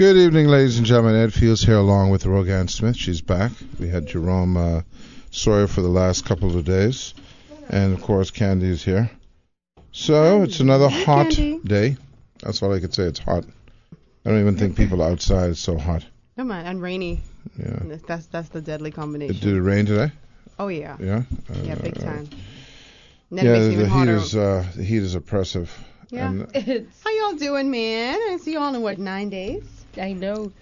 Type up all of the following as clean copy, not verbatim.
Good evening, ladies and gentlemen. Ed Fields here along with Rogan Smith. She's back. We had Jerome Sawyer for the last couple of days. And, of course, Candy is here. So, it's another hot day. That's all I could say. It's hot. I don't even think people outside. It's so hot. Come on, and rainy. Yeah. That's the deadly combination. Did it rain today? Oh, yeah. Yeah? Yeah, big time. The heat is oppressive. Yeah. How y'all doing, man? I see y'all in, 9 days? I know.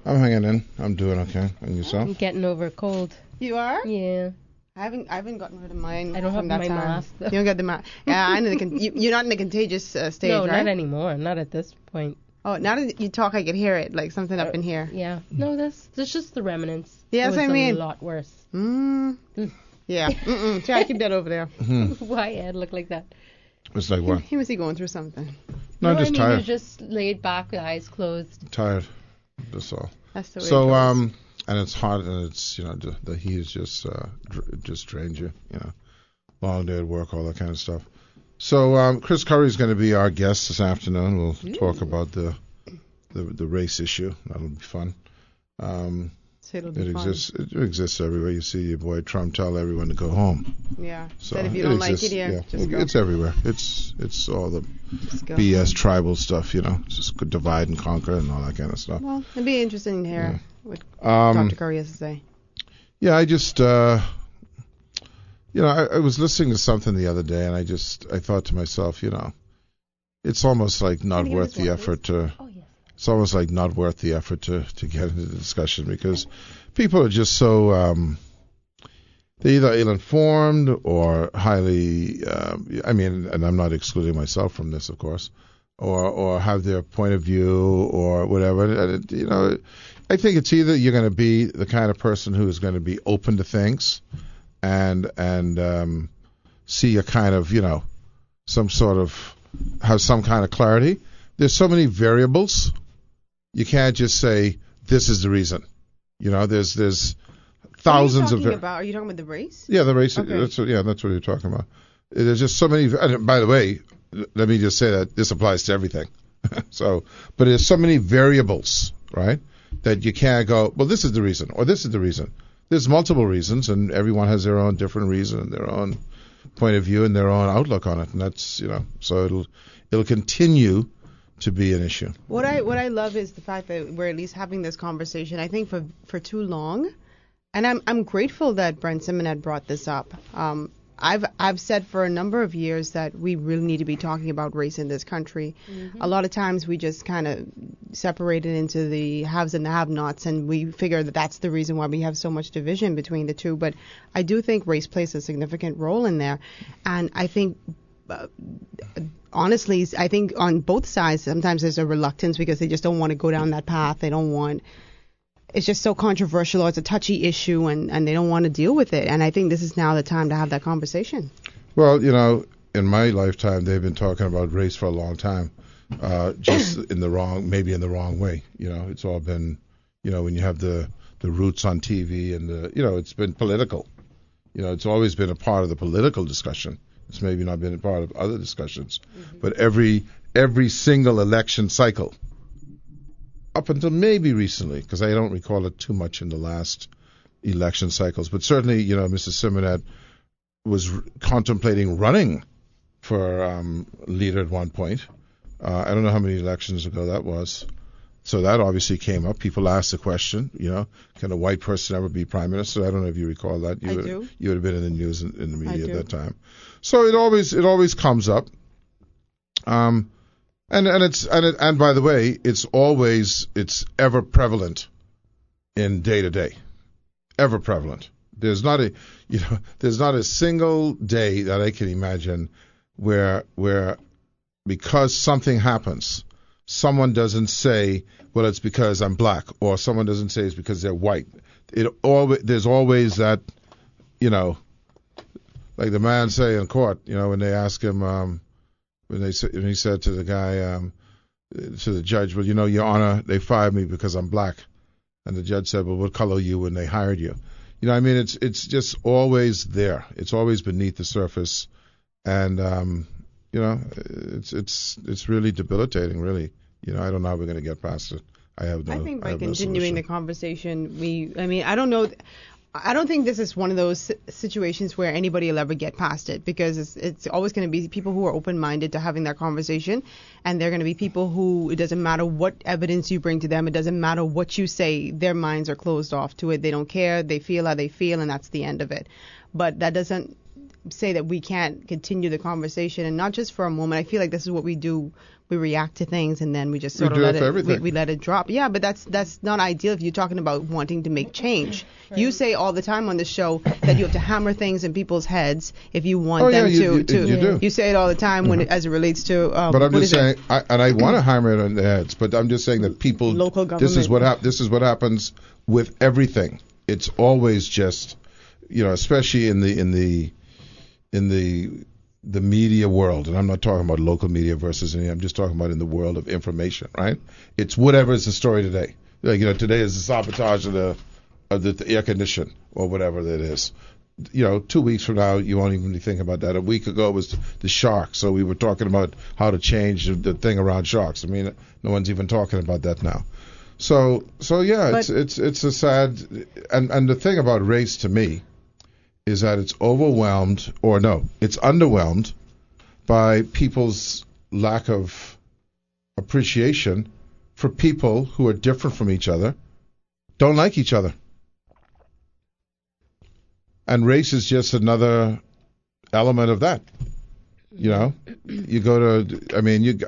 I'm hanging in. I'm doing okay. And yourself? I'm getting over a cold. You are? Yeah. I haven't gotten rid of mine. I don't have my mask, though. You don't get the mask. Yeah, I know. You're not in the contagious stage, no, right? No, not anymore. Not at this point. Oh, now that you talk, I can hear it, like something up in here. Yeah. No, that's just the remnants. Yes, it was I mean. a lot worse. Yeah. Try to keep that over there. Why Ed look like that? It's like what? He must be going through something. No, I'm just tired. You're just laid back with eyes closed. Tired. That's all. That's the way so, it goes. and it's hot, and it's, the heat is just drains you, Long day at work, all that kind of stuff. So, Chris Curry is going to be our guest this afternoon. We'll talk about the race issue. That'll be fun. It exists everywhere. You see your boy Trump tell everyone to go home. Yeah. So that if you don't like it here, just go. It's everywhere. It's all the BS tribal stuff, just divide and conquer and all that kind of stuff. Well, it'd be interesting to hear what Dr. Curry has to say. Yeah, I just, I was listening to something the other day, and I thought to myself, it's almost like not worth the effort to. Oh, yes. It's almost like not worth the effort to get into the discussion because people are just so they're either ill-informed or highly and I'm not excluding myself from this, of course, or have their point of view or whatever. And I think it's either you're going to be the kind of person who is going to be open to things and see a kind of have some kind of clarity. There's so many variables. You can't just say this is the reason. There's thousands of. Are you talking about the race? Yeah, the race. Okay. That's what you're talking about. There's just so many. And by the way, let me just say that this applies to everything. But there's so many variables, right? That you can't go. Well, this is the reason, or this is the reason. There's multiple reasons, and everyone has their own different reason, and their own point of view, and their own outlook on it, and that's So it'll continue to be an issue. What I love is the fact that we're at least having this conversation. I think for too long, and I'm grateful that Brent Simon had brought this up. I've said for a number of years that we really need to be talking about race in this country. Mm-hmm. A lot of times we just kind of separate it into the haves and the have-nots, and we figure that that's the reason why we have so much division between the two. But I do think race plays a significant role in there, and I think. Honestly, I think on both sides, sometimes there's a reluctance because they just don't want to go down that path. They don't want. It's just so controversial, or it's a touchy issue, and they don't want to deal with it. And I think this is now the time to have that conversation. Well, in my lifetime, they've been talking about race for a long time, just maybe in the wrong way. It's all been, when you have the roots on TV and it's been political. It's always been a part of the political discussion. It's maybe not been a part of other discussions, but every single election cycle, up until maybe recently, because I don't recall it too much in the last election cycles, but certainly, Mrs. Simonet was contemplating running for leader at one point. I don't know how many elections ago that was. So that obviously came up. People asked the question, can a white person ever be prime minister? I don't know if you recall that. I do. You would have been in the news in the media at that time. So it always comes up. And by the way, it's ever prevalent in day to day. Ever prevalent. There's not a single day that I can imagine where because something happens, someone doesn't say, well, it's because I'm black, or someone doesn't say it's because they're white. There's always that, like the man say in court, when they ask him, when he said to the guy, to the judge, well, Your Honor, they fired me because I'm black, and the judge said, well, what color are you when they hired you? It's just always there. It's always beneath the surface, and it's really debilitating, really. I don't know how we're going to get past it. I have no. I think by have no continuing the solution. conversation, I don't know. I don't think this is one of those situations where anybody will ever get past it, because it's always going to be people who are open-minded to having that conversation, and they're going to be people who, it doesn't matter what evidence you bring to them, it doesn't matter what you say, their minds are closed off to it. They don't care. They feel how they feel, and that's the end of it. But that doesn't say that we can't continue the conversation, and not just for a moment. I feel like this is what we do. We react to things, and then we just sort of let it. We let it drop. Yeah, but that's not ideal if you're talking about wanting to make change. Right. You say all the time on the show that you have to hammer things in people's heads if you want them to. You do. You say it all the time when as it relates to. But I'm just saying, I want to hammer it on the heads. But I'm just saying that people. Local government. This is what happens with everything. It's always just, especially in the media world, and I'm not talking about local media versus any. I'm just talking about in the world of information, right? It's whatever is the story today. Like, today is the sabotage of the air condition or whatever that is. 2 weeks from now, you won't even be thinking about that. A week ago it was the sharks, so we were talking about how to change the thing around sharks. I mean, no one's even talking about that now. So yeah, but it's a sad, and the thing about race to me is that it's it's underwhelmed by people's lack of appreciation for people who are different from each other, don't like each other. And race is just another element of that. You go to,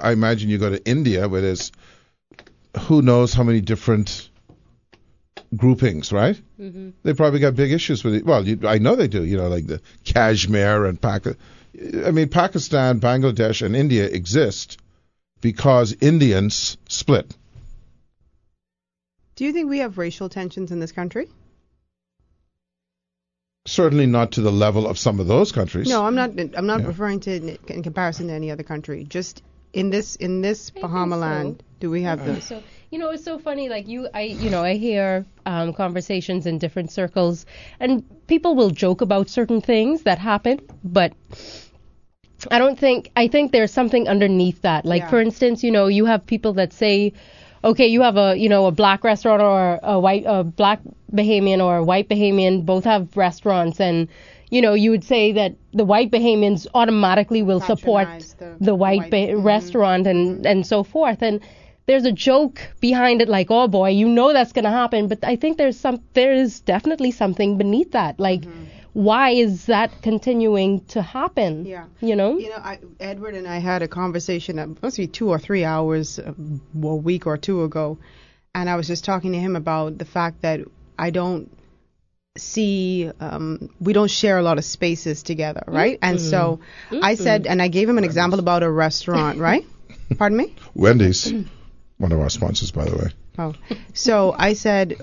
I imagine you go to India where there's who knows how many different groupings, right? Mm-hmm. They probably got big issues with it. Well, I know they do. Like the Kashmir and Pakistan, Bangladesh, and India exist because Indians split. Do you think we have racial tensions in this country? Certainly not to the level of some of those countries. No, I'm not referring to in comparison to any other country. Just in this Bahama land, do we have those? So, it's so funny. Like I hear conversations in different circles, and people will joke about certain things that happen, but I think there's something underneath that. Like, for instance, you have people that say, okay, you have a black restaurant or a black Bahamian or a white Bahamian, both have restaurants, and you would say that the white Bahamians automatically will support the white restaurant and so forth. And there's a joke behind it, like, oh boy, that's going to happen. But I think there is definitely something beneath that. Like, why is that continuing to happen? Yeah. Edward and I had a conversation, must be 2 or 3 hours a week or two ago, and I was just talking to him about the fact that I don't see we don't share a lot of spaces together, right? And so I said, and I gave him an example about a restaurant, right? Pardon me? Wendy's, one of our sponsors, by the way. Oh, so I said,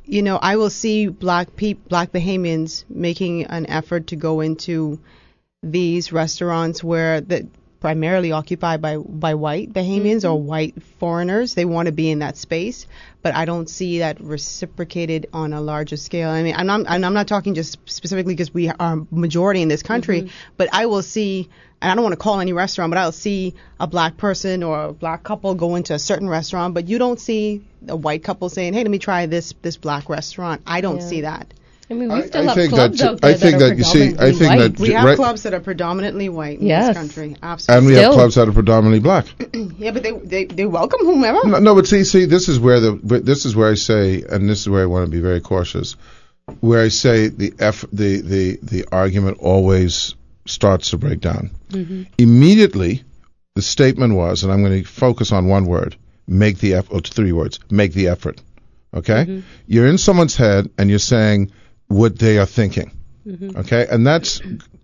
I will see black Bahamians making an effort to go into these restaurants where that primarily occupied by white Bahamians or white foreigners. They want to be in that space, but I don't see that reciprocated on a larger scale. I mean, I'm not talking just specifically because we are majority in this country, but I will see, and I don't want to call any restaurant, but I'll see a black person or a black couple go into a certain restaurant, but you don't see a white couple saying, hey, let me try this black restaurant. I don't see that. I mean, we still have clubs out there that we have clubs that are predominantly white in this country. Absolutely. And we have clubs that are predominantly black. Yeah, but they welcome whomever. No, but see, this is where I say, and this is where I want to be very cautious, where I say the argument always starts to break down. Mm-hmm. Immediately, the statement was, and I'm going to focus on one word, make the effort, or 3 words, make the effort. Okay? Mm-hmm. You're in someone's head and you're saying what they are thinking. Mm-hmm. Okay? And that's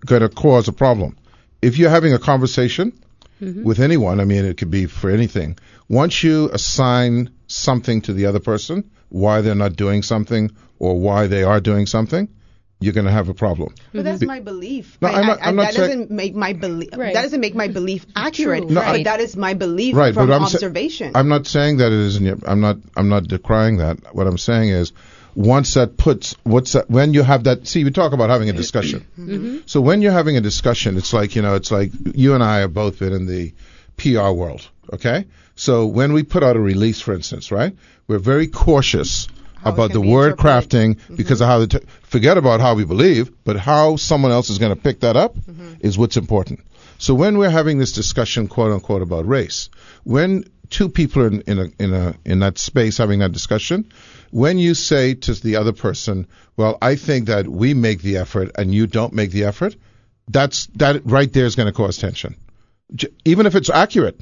going to cause a problem. If you're having a conversation with anyone, I mean, it could be for anything, once you assign something to the other person, why they're not doing something or why they are doing something, you're going to have a problem. But that's my belief. No, I'm not that doesn't make my belief. Right. That doesn't make my belief accurate. No, but that is my belief from observation. I'm not saying that it isn't. I'm not decrying that. What I'm saying is, when you have that. See, we talk about having a discussion. Mm-hmm. So when you're having a discussion, it's like you and I have both been in the PR world. Okay, So when we put out a release, for instance, right, we're very cautious How it about can the be word interpreted. crafting because of how forget about how we believe, but how someone else is going to pick that up is what's important. So when we're having this discussion, quote unquote, about race, when two people are in that space having that discussion, when you say to the other person, well, I think that we make the effort and you don't make the effort, that right there is going to cause tension, even if it's accurate.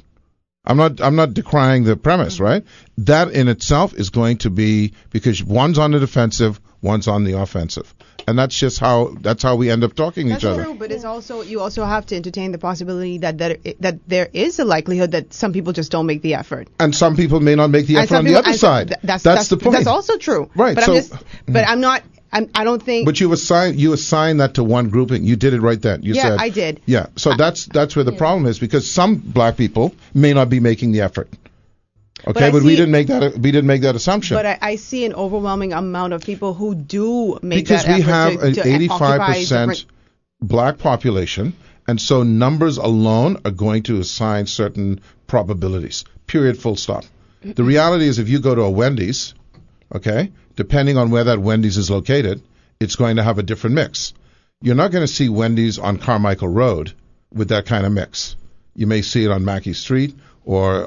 I'm not decrying the premise, right? That in itself is going to be because one's on the defensive, one's on the offensive, and that's how we end up talking to each other. That's true, but it's also you also have to entertain the possibility that there is a likelihood that some people just don't make the effort, and some people may not make the effort on the other side. That's the point. That's also true, right? But I'm not. I don't think. But you assign that to one grouping. You did it right then. You said. I did. Yeah. So that's where the problem is because some black people may not be making the effort. Okay, but we didn't make that assumption. But I see an overwhelming amount of people who do make because that effort. Because we have an 85% black population, and so numbers alone are going to assign certain probabilities. Period. Full stop. The reality is, if you go to a Wendy's, okay, depending on where that Wendy's is located, it's going to have a different mix. You're not going to see Wendy's on Carmichael Road with that kind of mix. You may see it on Mackey Street or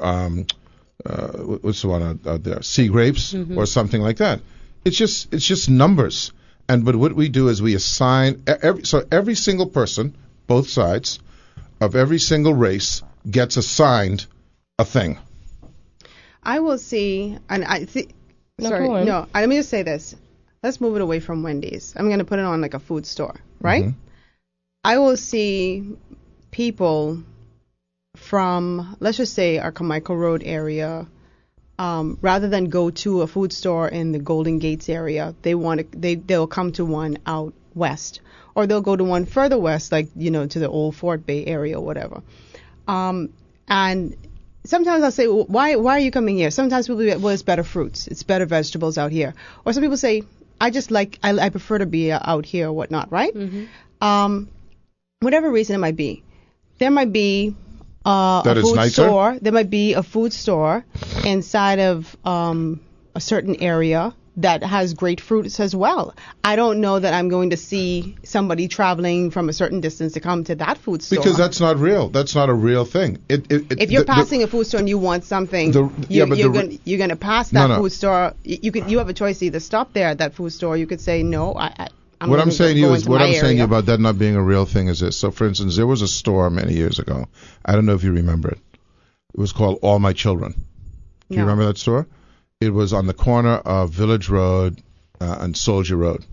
what's the one out there? Sea Grapes or something like that. It's just numbers. But what we do is we assign every single person, both sides of every single race gets assigned a thing. I will see, and I think. Sorry, no. Let me just say this. Let's move it away from Wendy's. I'm going to put it on like a food store, right? I will see people from, let's just say, our Carmichael Road area, rather than go to a food store in the Golden Gates area, they'll come to one out west, or they'll go to one further west, like to the old Fort Bay area or whatever. And sometimes I'll say, well, why are you coming here? Sometimes people say, well, it's better fruits, it's better vegetables out here. Or some people say, I prefer to be out here or whatnot, right? Whatever reason it might be. There might be a food store. There might be a food store inside of a certain area that has great fruits as well. I don't know that I'm going to see somebody traveling from a certain distance to come to that food store. Because that's not real. That's not a real thing. If you're passing a food store and you want something, you're going to pass that food store. You have a choice to either stop there at that food store. You could say, no, what I'm saying to you about that not being a real thing is this. So, for instance, there was a store many years ago. I don't know if you remember it. It was called All My Children. Do you remember that store? It was on the corner of Village Road and Soldier Road.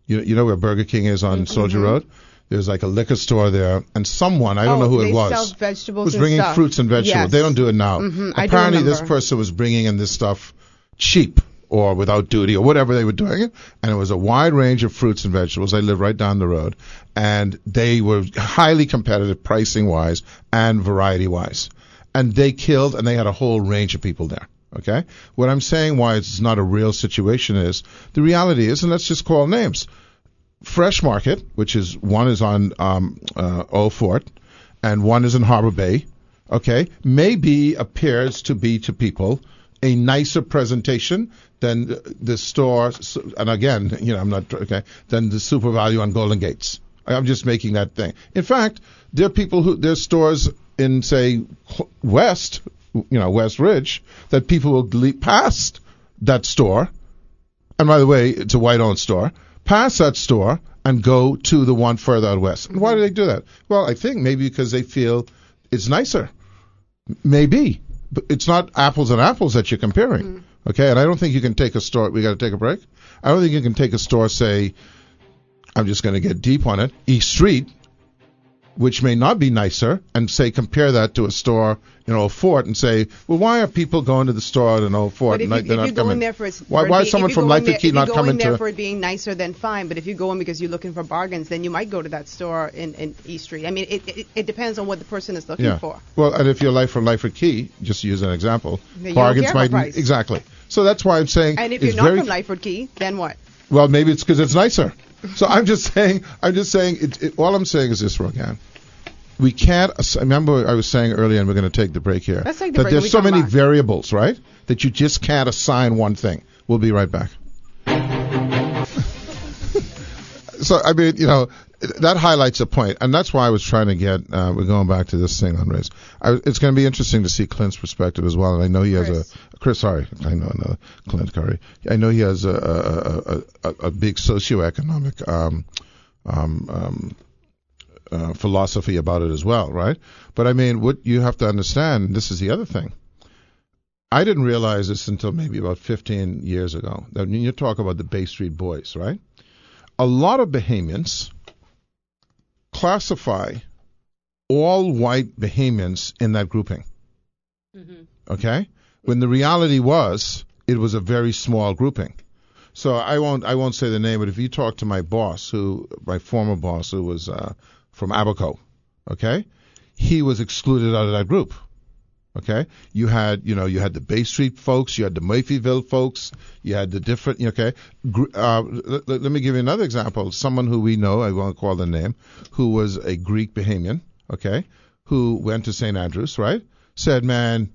You know where Burger King is on Soldier Road? There's like a liquor store there, and someone, I don't know who it was, sell vegetables was bringing fruits and vegetables. Yes. They don't do it now. Apparently, this person was bringing in this stuff cheap or without duty or whatever they were doing it, and it was a wide range of fruits and vegetables. They live right down the road, and they were highly competitive pricing-wise and variety-wise. And they killed, and they had a whole range of people there. Okay? What I'm saying why it's not a real situation is, the reality is, and let's just call names, Fresh Market, which is, one is on Old Fort, and one is in Harbor Bay, okay, appears to be to people a nicer presentation than the store, and again, I'm not, okay, than the Super Value on Golden Gates. I'm just making that thing. In fact, there are people there's stores in, say, West Ridge, that people will leap past that store, and by the way, it's a white-owned store, past that store and go to the one further out west. Why do they do that? Well, I think maybe because they feel it's nicer. Maybe. But it's not apples and apples that you're comparing. Okay? And I don't think you can take a store, we got to take a break? I don't think you can take a store, say, I'm just going to get deep on it, East Street, which may not be nicer, and say compare that to a store in Old Fort and say, well, why are people going to the store in Old Fort and they're not coming? Why is someone from Lightfoot Key not coming to? If you go in there for it being nicer, then fine. But if you go in because you're looking for bargains, then you might go to that store in East Street. I mean, it depends on what the person is looking for. Well, and if you're from Lightfoot Key, just to use an example, bargains might exactly. So that's why I'm saying. And if you're not from Lightfoot Key, then what? Well, maybe it's because it's nicer. So I'm just saying. All I'm saying is this, Rogan. we can't. Remember, I was saying earlier, and we're going to take the break here. Let's take the that break. There's so many variables, right? That you just can't assign one thing. We'll be right back. So, I mean, that highlights a point, and that's why I was trying to get. We're going back to this thing on race. It's going to be interesting to see Clint's perspective as well, and I know he has Chris. Sorry, I know another Clint Curry. I know he has a big socioeconomic philosophy about it as well, right? But I mean, what you have to understand, this is the other thing. I didn't realize this until maybe about 15 years ago. That when you talk about the Bay Street Boys, right? A lot of Bahamians classify all white Bahamians in that grouping. Mm-hmm. Okay? When the reality was, it was a very small grouping. So I won't say the name, but if you talk to my former boss, who was from Abaco, okay, he was excluded out of that group. Okay, you had the Bay Street folks, you had the Murphyville folks, you had the different. Okay, let me give you another example. Someone who we know, I won't call the name, who was a Greek Bahamian, okay, who went to St. Andrews, right? Said, man,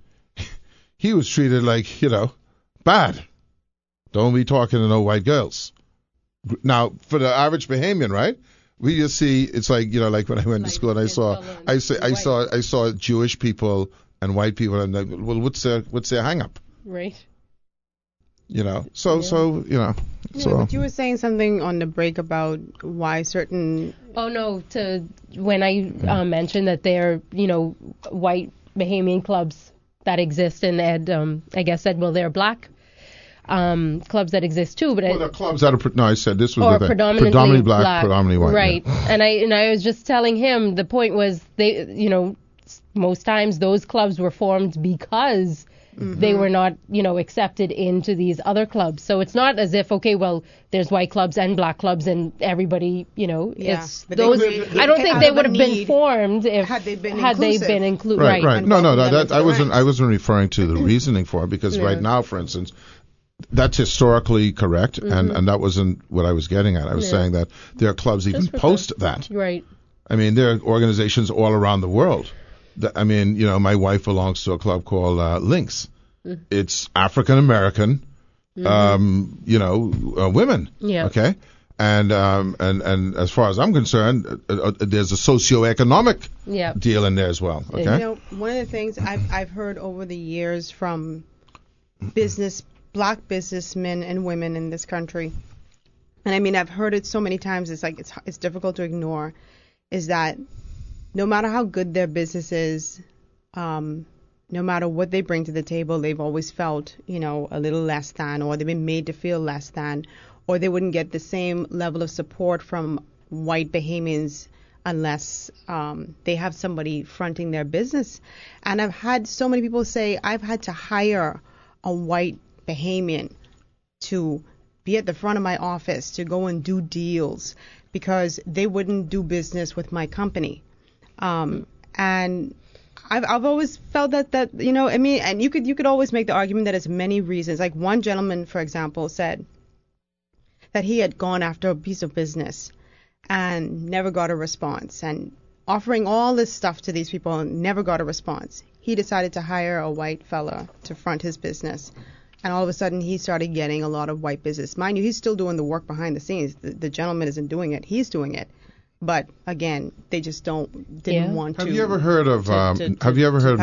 he was treated like bad. Don't be talking to no white girls. Now, for the average Bahamian, right? We just see it's like like when I went to school and I saw Jewish people and white people, and like, well, what's their hang up? Right. So. But you were saying something on the break about why certain. Oh no! When I mentioned that there are white Bahamian clubs that exist, and Ed I guess said, well, there are black clubs that exist too, but the clubs that are I said this was the predominantly black, predominantly white, right? Yeah. And I was just telling him the point was they most times those clubs were formed because they were not accepted into these other clubs. So it's not as if there's white clubs and black clubs and everybody it's those. I don't think they would have been formed if had they been included. Right. No. That I wasn't referring to the reasoning for it because right now, for instance. That's historically correct, and that wasn't what I was getting at. I was saying that there are clubs even post that. Right. I mean, there are organizations all around the world. My wife belongs to a club called Lynx. Mm-hmm. It's African American, women. Yeah. Okay. And as far as I'm concerned, there's a socioeconomic deal in there as well. Okay. One of the things I've heard over the years from black businessmen and women in this country, and I mean I've heard it so many times it's difficult to ignore, is that no matter how good their business is, no matter what they bring to the table, they've always felt a little less than, or they've been made to feel less than, or they wouldn't get the same level of support from white Bahamians unless they have somebody fronting their business. And I've had so many people say I've had to hire a white Bahamian to be at the front of my office to go and do deals because they wouldn't do business with my company. And I've always felt that and you could always make the argument that it's many reasons. Like one gentleman, for example, said that he had gone after a piece of business and never got a response, and offering all this stuff to these people and never got a response. He decided to hire a white fella to front his business. And all of a sudden, he started getting a lot of white business. Mind you, he's still doing the work behind the scenes. The gentleman isn't doing it. He's doing it. But again, they just didn't want to. Have you ever heard of Nicole? Have you ever heard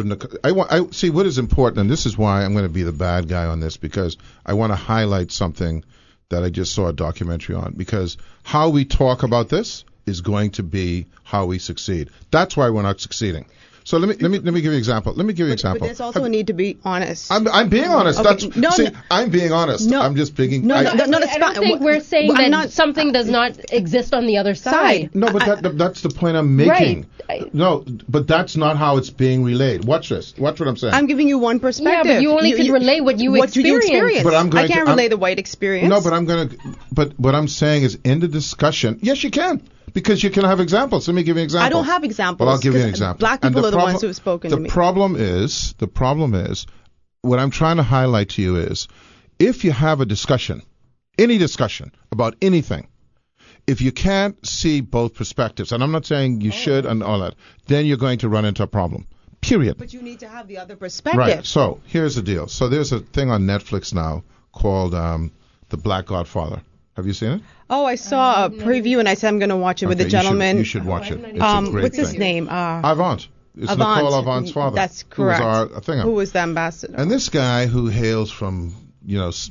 of Nicole? I see what is important, and this is why I'm going to be the bad guy on this, because I want to highlight something that I just saw a documentary on. Because how we talk about this is going to be how we succeed. That's why we're not succeeding. So let me give you an example. But there's also a need to be honest. I'm being honest. Okay. I'm being honest. No, I'm just being. No, I don't think we're saying that something does not exist on the other side. No, but that's the point I'm making. Right. No, but that's not how it's being relayed. Watch this. Watch what I'm saying. I'm giving you one perspective. Yeah, but you only can relay what you experience. But I can't relay the white experience. No, but what I'm saying is in the discussion, yes, you can. Because you can have examples. Let me give you an example. I don't have examples. Well, I'll give you an example. Black people are the ones who have spoken to me. The problem is, what I'm trying to highlight to you is, if you have a discussion, any discussion about anything, If you can't see both perspectives, and I'm not saying you should and all that, then you're going to run into a problem. Period. But you need to have the other perspective. Right. So here's the deal. So there's a thing on Netflix now called The Black Godfather. Have you seen it? Oh, I saw a preview and I said I'm going to watch it with the gentleman. You should watch it. It's a great what's his thing. name? Avant. It's Avant. Nicole Avant's father. That's correct. Who was the ambassador? And this guy who hails from,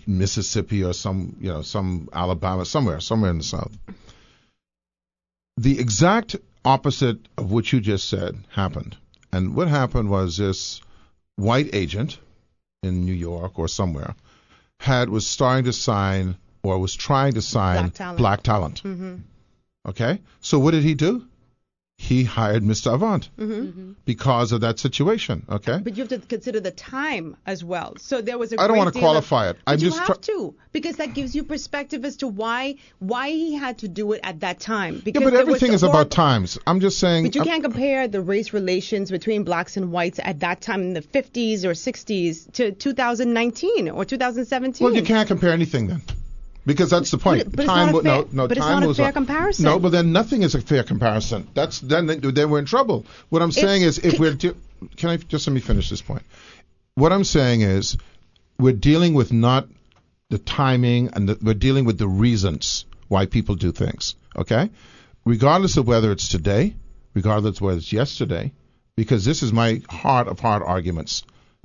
Mississippi or some Alabama, somewhere in the South. The exact opposite of what you just said happened. And what happened was this white agent in New York or somewhere was starting to sign or was trying to sign black talent. Mm-hmm. Okay? So what did he do? He hired Mr. Avant because of that situation. Okay? But you have to consider the time as well. So there was a I don't want to qualify it. But you have to, because that gives you perspective as to why he had to do it at that time. Because but everything is about times. I'm just saying. But you can't compare the race relations between blacks and whites at that time in the 50s or 60s to 2019 or 2017. Well, you can't compare anything then. Because that's the point. But it's not a fair comparison. No, but then nothing is a fair comparison. Then we're in trouble. What I'm saying is, can I just let me finish this point? What I'm saying is, we're dealing with not the timing, and we're dealing with the reasons why people do things. Okay, regardless of whether it's today, regardless of whether it's yesterday, because this is my heart of heart arguments.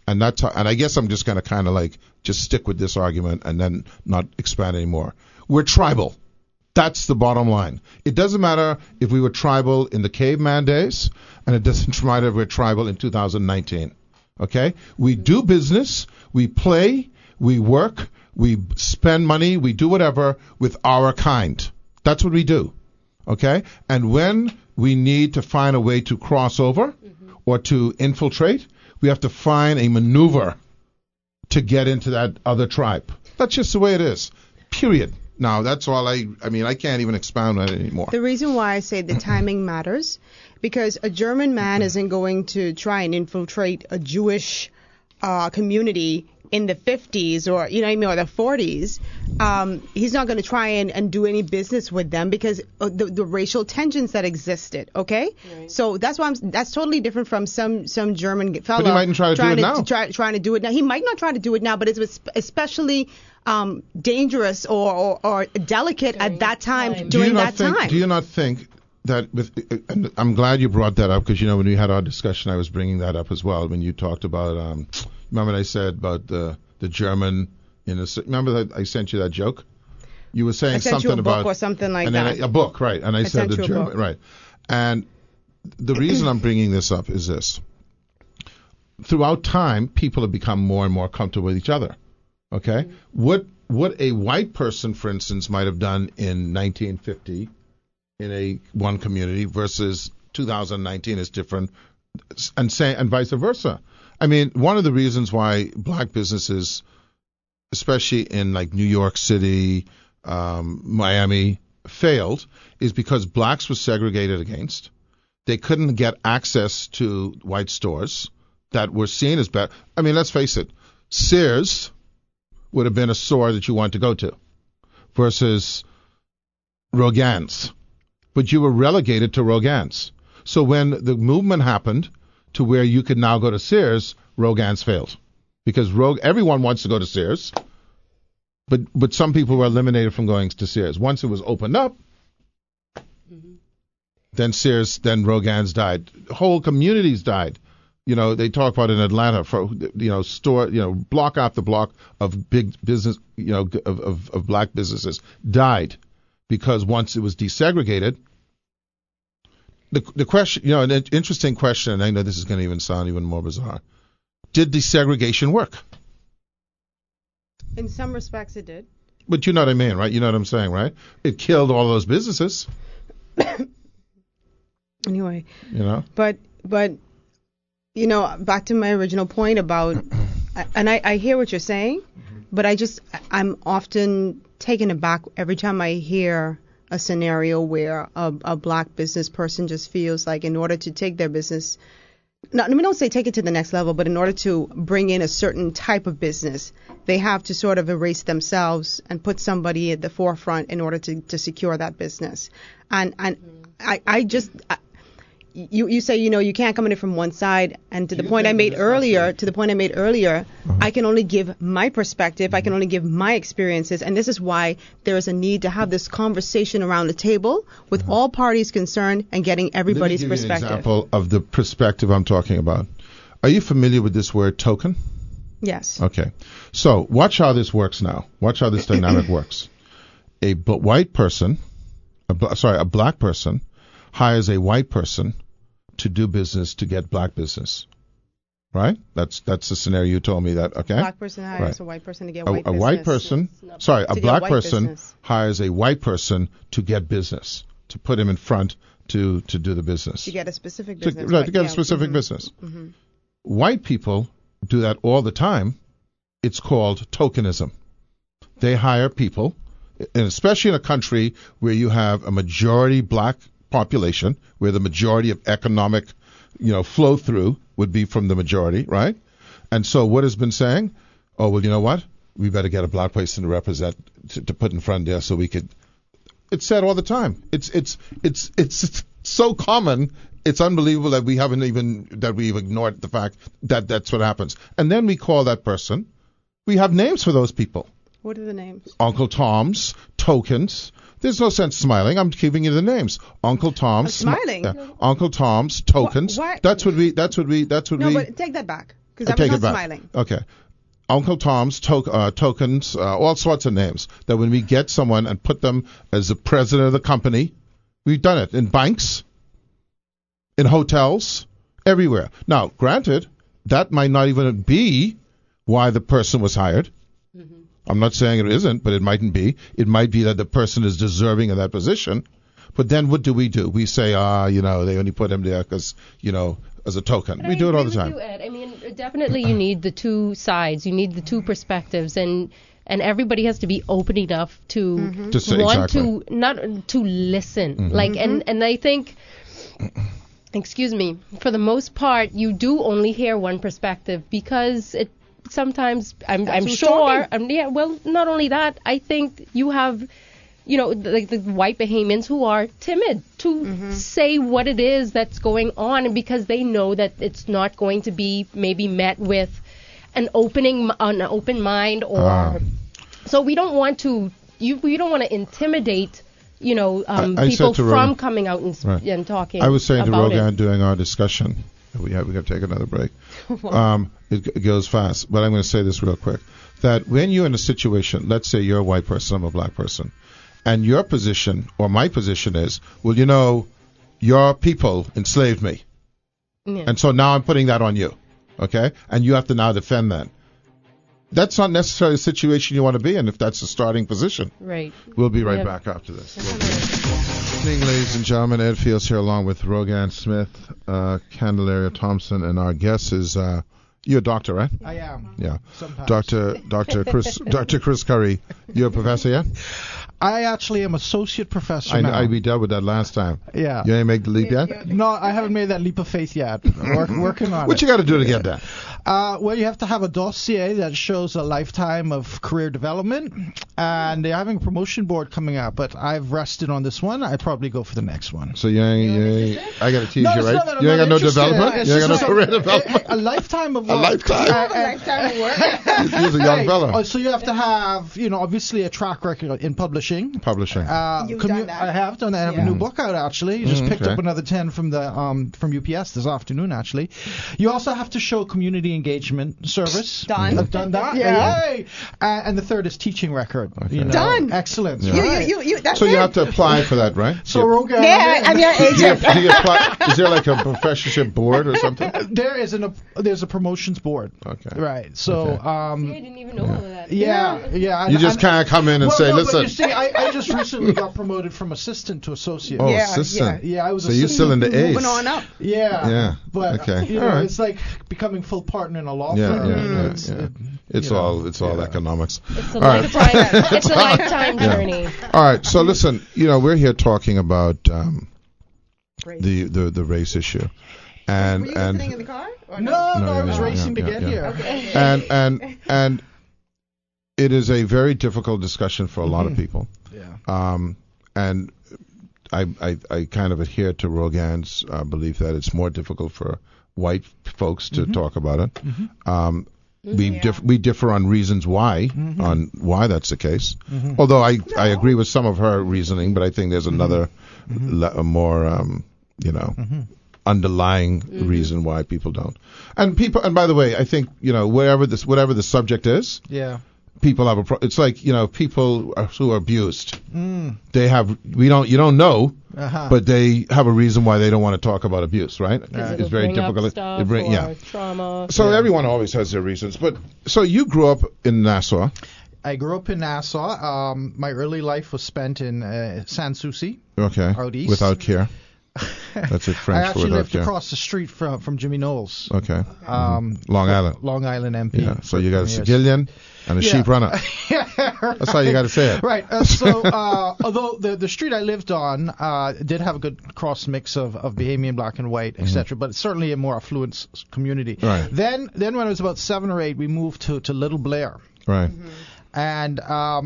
And I guess I'm just going to kind of just stick with this argument and then not expand anymore. We're tribal. That's the bottom line. It doesn't matter if we were tribal in the caveman days, and it doesn't matter if we're tribal in 2019. Okay? We do business, we play, we work, we spend money, we do whatever with our kind. That's what we do. Okay? And when we need to find a way to cross over or to infiltrate, we have to find a maneuver to get into that other tribe. That's just the way it is. Period. Now, that's all I can't even expound on it anymore. The reason why I say the timing matters, because a German man isn't going to try and infiltrate a Jewish community in the 50s or, or the 40s. He's not going to try and do any business with them because of the racial tensions that existed. Okay, right. So that's why that's totally different from some German fellow. But he mightn't try to do it now. Trying to do it now. He might not try to do it now, but it's especially dangerous or delicate at that time during that time. Do you not think that and I'm glad you brought that up because when we had our discussion, I was bringing that up as well when you talked about. Remember I said about the German remember that I sent you that joke? You were saying something about a book or something like that. A book, right? And I said the German, right? And the reason I'm bringing this up is this: throughout time, people have become more and more comfortable with each other. Okay, what a white person, for instance, might have done in 1950 in one community versus 2019 is different, and vice versa. I mean, one of the reasons why black businesses, especially in New York City, Miami, failed is because blacks were segregated against. They couldn't get access to white stores that were seen as bad. I mean, let's face it, Sears would have been a store that you want to go to versus Rogan's. But you were relegated to Rogan's. So when the movement happened to where you could now go to Sears, Rogan's failed. Because everyone wants to go to Sears, but some people were eliminated from going to Sears. Once it was opened up, then Rogan's died. Whole communities died. They talk about in Atlanta for block after block of big business, of black businesses died because once it was desegregated. The question, an interesting question, and I know this is going to even sound even more bizarre. Did desegregation work? In some respects, it did. But you know what I mean, right? You know what I'm saying, right? It killed all those businesses. Anyway. But back to my original point about, and I hear what you're saying, but I'm often taken aback every time I hear a scenario where a black business person just feels like in order to take their business not, we don't say take it to the next level, but in order to bring in a certain type of business, they have to sort of erase themselves and put somebody at the forefront in order to secure that business. And you say, you can't come in it from one side, and to the point I made earlier, I can only give my perspective, I can only give my experiences, and this is why there is a need to have this conversation around the table with all parties concerned and getting everybody's perspective. Let me give you an example of the perspective I'm talking about. Are you familiar with this word token? Yes. Okay. So watch how this works now. Watch how this dynamic works. A black person hires a white person to do business to get black business. Right? That's the scenario you told me that, okay? Black person hires a white person to get white business. A white person, a black person hires a white person to get business, to put him in front to do the business. To get a specific business. To get a specific business. Mm-hmm. White people do that all the time. It's called tokenism. They hire people, and especially in a country where you have a majority black population, where the majority of economic, flow through would be from the majority, right? And so what has been saying? Oh, well, you know what? We better get a black person to represent, to put in front there so we could. It's said all the time. It's so common. It's unbelievable that we've ignored the fact that that's what happens. And then we call that person. We have names for those people. What are the names? Uncle Tom's, tokens. There's no sense smiling. I'm giving you the names. Uncle Tom's. Smiling. Uncle Tom's, tokens. Why? That's what we. No, but take that back, because I was not smiling. Okay. Uncle Tom's, tokens, all sorts of names. That when we get someone and put them as the president of the company, we've done it in banks, in hotels, everywhere. Now, granted, that might not even be why the person was hired. Mm-hmm. I'm not saying it isn't, but it mightn't be. It might be that the person is deserving of that position. But then what do? We say, they only put him there because, as a token. We do it all the time. Ed. I mean, definitely you need the two sides. You need the two perspectives, and everybody has to be open enough to want to not to listen. Mm-hmm. And I think, excuse me, for the most part, you do only hear one perspective because it. Sometimes I'm sure. Well, not only that, I think you have, like the white Bahamians who are timid to say what it is that's going on, and because they know that it's not going to be maybe met with an open mind, or so we don't want to. We don't want to intimidate. People from coming out and talking. I was saying to Rogan during our discussion. We're going to take another break. It goes fast, but I'm going to say this real quick. That when you're in a situation, let's say you're a white person, I'm a black person, and your position or my position is, well, your people enslaved me. Yeah. And so now I'm putting that on you, okay? And you have to now defend that. That's not necessarily a situation you want to be in if that's the starting position. Right. We'll be right back after this. Good evening, ladies and gentlemen. Ed Fields here along with Rogan Smith, Candelaria Thompson, and our guest is you're a doctor, right? I am. Yeah. Sometimes. Dr. Chris Curry. You're a professor, yeah? I actually am associate professor now. We dealt with that last time. Yeah. You ain't made the leap yet? No, I haven't made that leap of faith yet. Working on it. What you got to do to get that? Well, you have to have a dossier that shows a lifetime of career development, and they're having a promotion board coming out, but I've rested on this one. I'd probably go for the next one. So you ain't I got to tease you, right? You ain't got no development? You ain't got no career development? A lifetime of work. A lifetime? A lifetime of work? He's a young fellow. So you have to have, obviously a track record in publishing. You've done that. I have done that. I have a new book out, actually. Just picked up another 10 from the from UPS this afternoon, actually. You also have to show community engagement service. Done. I've done that. Yeah. Yay. And the third is teaching record. Okay. Done. Excellent. Yeah. Right. That's so it. you have to apply for that, right? So Rogan. Yeah, I'm your agent. Do you apply? Is there like a professorship board or something? There's a promotions board. Okay. Right. So See, I didn't even know all of that. Yeah. You just can't come in and say, listen. But you see, I just recently got promoted from assistant to associate. Oh, assistant. Yeah, I was. So you're still in the A's. Moving on up. Yeah. But okay. It's like becoming full partner in a law firm. It's all economics. It's a lifetime journey. All right. So listen, we're here talking about the race issue, And Were you listening in the car? Or No, I was racing to get here. Okay. And it is a very difficult discussion for a lot of people. Yeah. And I kind of adhere to Rogan's belief that it's more difficult for white folks to talk about it. We differ on reasons why, on why that's the case. Although I agree with some of her reasoning, but I think there's another a more underlying reason why people don't. And by the way, I think whatever the subject is, people have it's like people who are abused. You don't know, but they have a reason why they don't want to talk about abuse, right? It's very difficult. Trauma. So everyone always has their reasons. But so you grew up in Nassau. I grew up in Nassau. My early life was spent in Sans Souci. Okay. Out east. Without care. That's it, French I actually for without lived care. across the street from Jimmy Knowles. Okay. Long Island. Long Island MP. Yeah. So you got a Sicilian and a sheep runner. That's how you got to say it. Right. So although the street I lived on did have a good cross mix of Bahamian, black and white, etc., but it's certainly a more affluent community. Right. Then when I was about 7 or 8, we moved to Little Blair. Right. And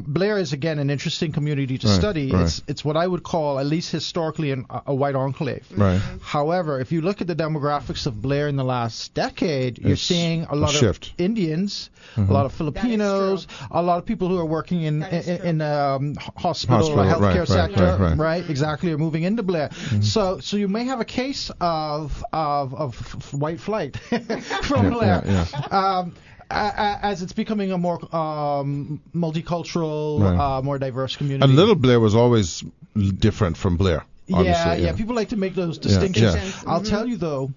Blair is, again, an interesting community to study. Right. It's what I would call, at least historically, a white enclave. Right. However, if you look at the demographics of Blair in the last decade, you're seeing a lot of Indians, a lot of Filipinos, a lot of people who are working in hospital or healthcare sector, right? Exactly, are moving into Blair. So you may have a case of white flight from Blair. As it's becoming a more multicultural, more diverse community. And Little Blair was always different from Blair. Yeah. People like to make those distinctions. Yeah. I'll tell you, though,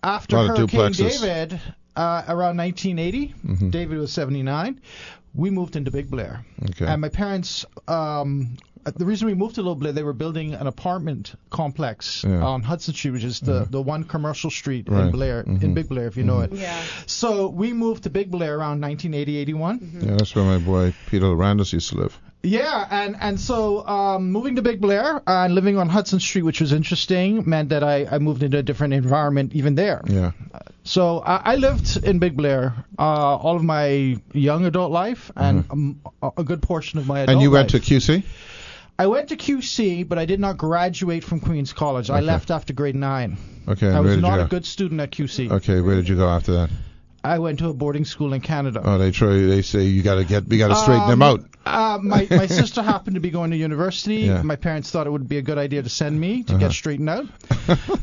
after Hurricane David, around 1980, David was 79, we moved into Big Blair. Okay. And my parents... the reason we moved to Little Blair, they were building an apartment complex on Hudson Street, which is the one commercial street in Blair, in Big Blair, if you know it. Yeah. So we moved to Big Blair around 1980-81. Yeah, that's where my boy Peter Randus used to live. Yeah, and so moving to Big Blair and living on Hudson Street, which was interesting, meant that I moved into a different environment even there. Yeah. So I lived in Big Blair all of my young adult life and a good portion of my adult life. And you went to QC? I went to QC, but I did not graduate from Queen's College. I left after grade 9. Okay. I was not a good student at QC. Okay. Where did you go after that? I went to a boarding school in Canada. Oh, they say we got to straighten them out. My sister happened to be going to university. Yeah. My parents thought it would be a good idea to send me to get straightened out.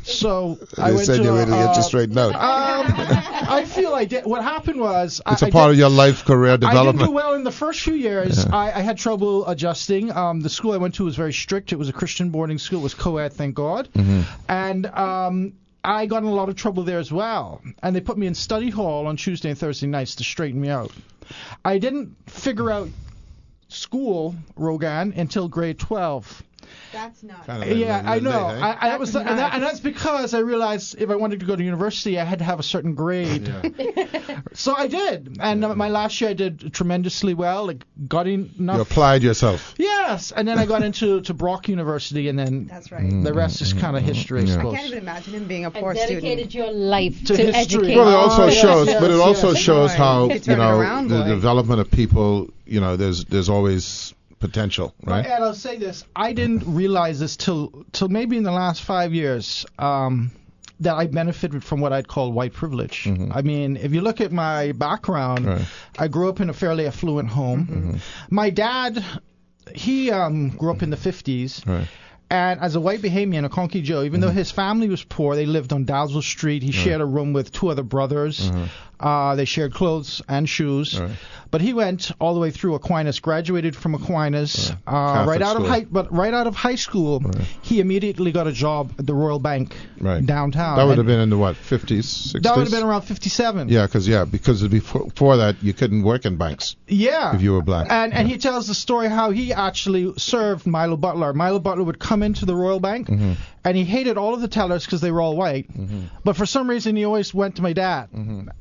So I went to... They said you were to get you straightened out. I feel I did. What happened was... It's a part of your life career development. I didn't do well in the first few years. Yeah. I had trouble adjusting. The school I went to was very strict. It was a Christian boarding school. It was co-ed, thank God. And... I got in a lot of trouble there as well, and they put me in study hall on Tuesday and Thursday nights to straighten me out. I didn't figure out school, Rogan, until grade 12. That's not. I know. And that's because I realized if I wanted to go to university, I had to have a certain grade. Yeah. So I did, and my last year I did tremendously well. Like got enough. You applied yourself. Yes, and then I got into Brock University, and then that's right. The rest is kind of history. I suppose. I can't even imagine him being a poor student. Dedicated your life to educate. Well, it also shows how the development of people. There's always potential, right? And I'll say this: I didn't realize this till maybe in the last 5 years that I benefited from what I'd call white privilege. I mean, if you look at my background, I grew up in a fairly affluent home. My dad, he grew up in the 50s. Right. And as a white Bahamian, a Conky Joe, even though his family was poor, they lived on Dalzell Street. He shared a room with 2 other brothers. They shared clothes and shoes. But he went all the way through Aquinas, graduated from Aquinas. Right out of high school, he immediately got a job at the Royal Bank downtown. That would have been in the 50s, 60s? That would have been around 57. Yeah, because before that, you couldn't work in banks. Yeah. If you were black. And he tells the story how he actually served Milo Butler. Milo Butler would come into the Royal Bank, and he hated all of the tellers because they were all white. But for some reason, he always went to my dad.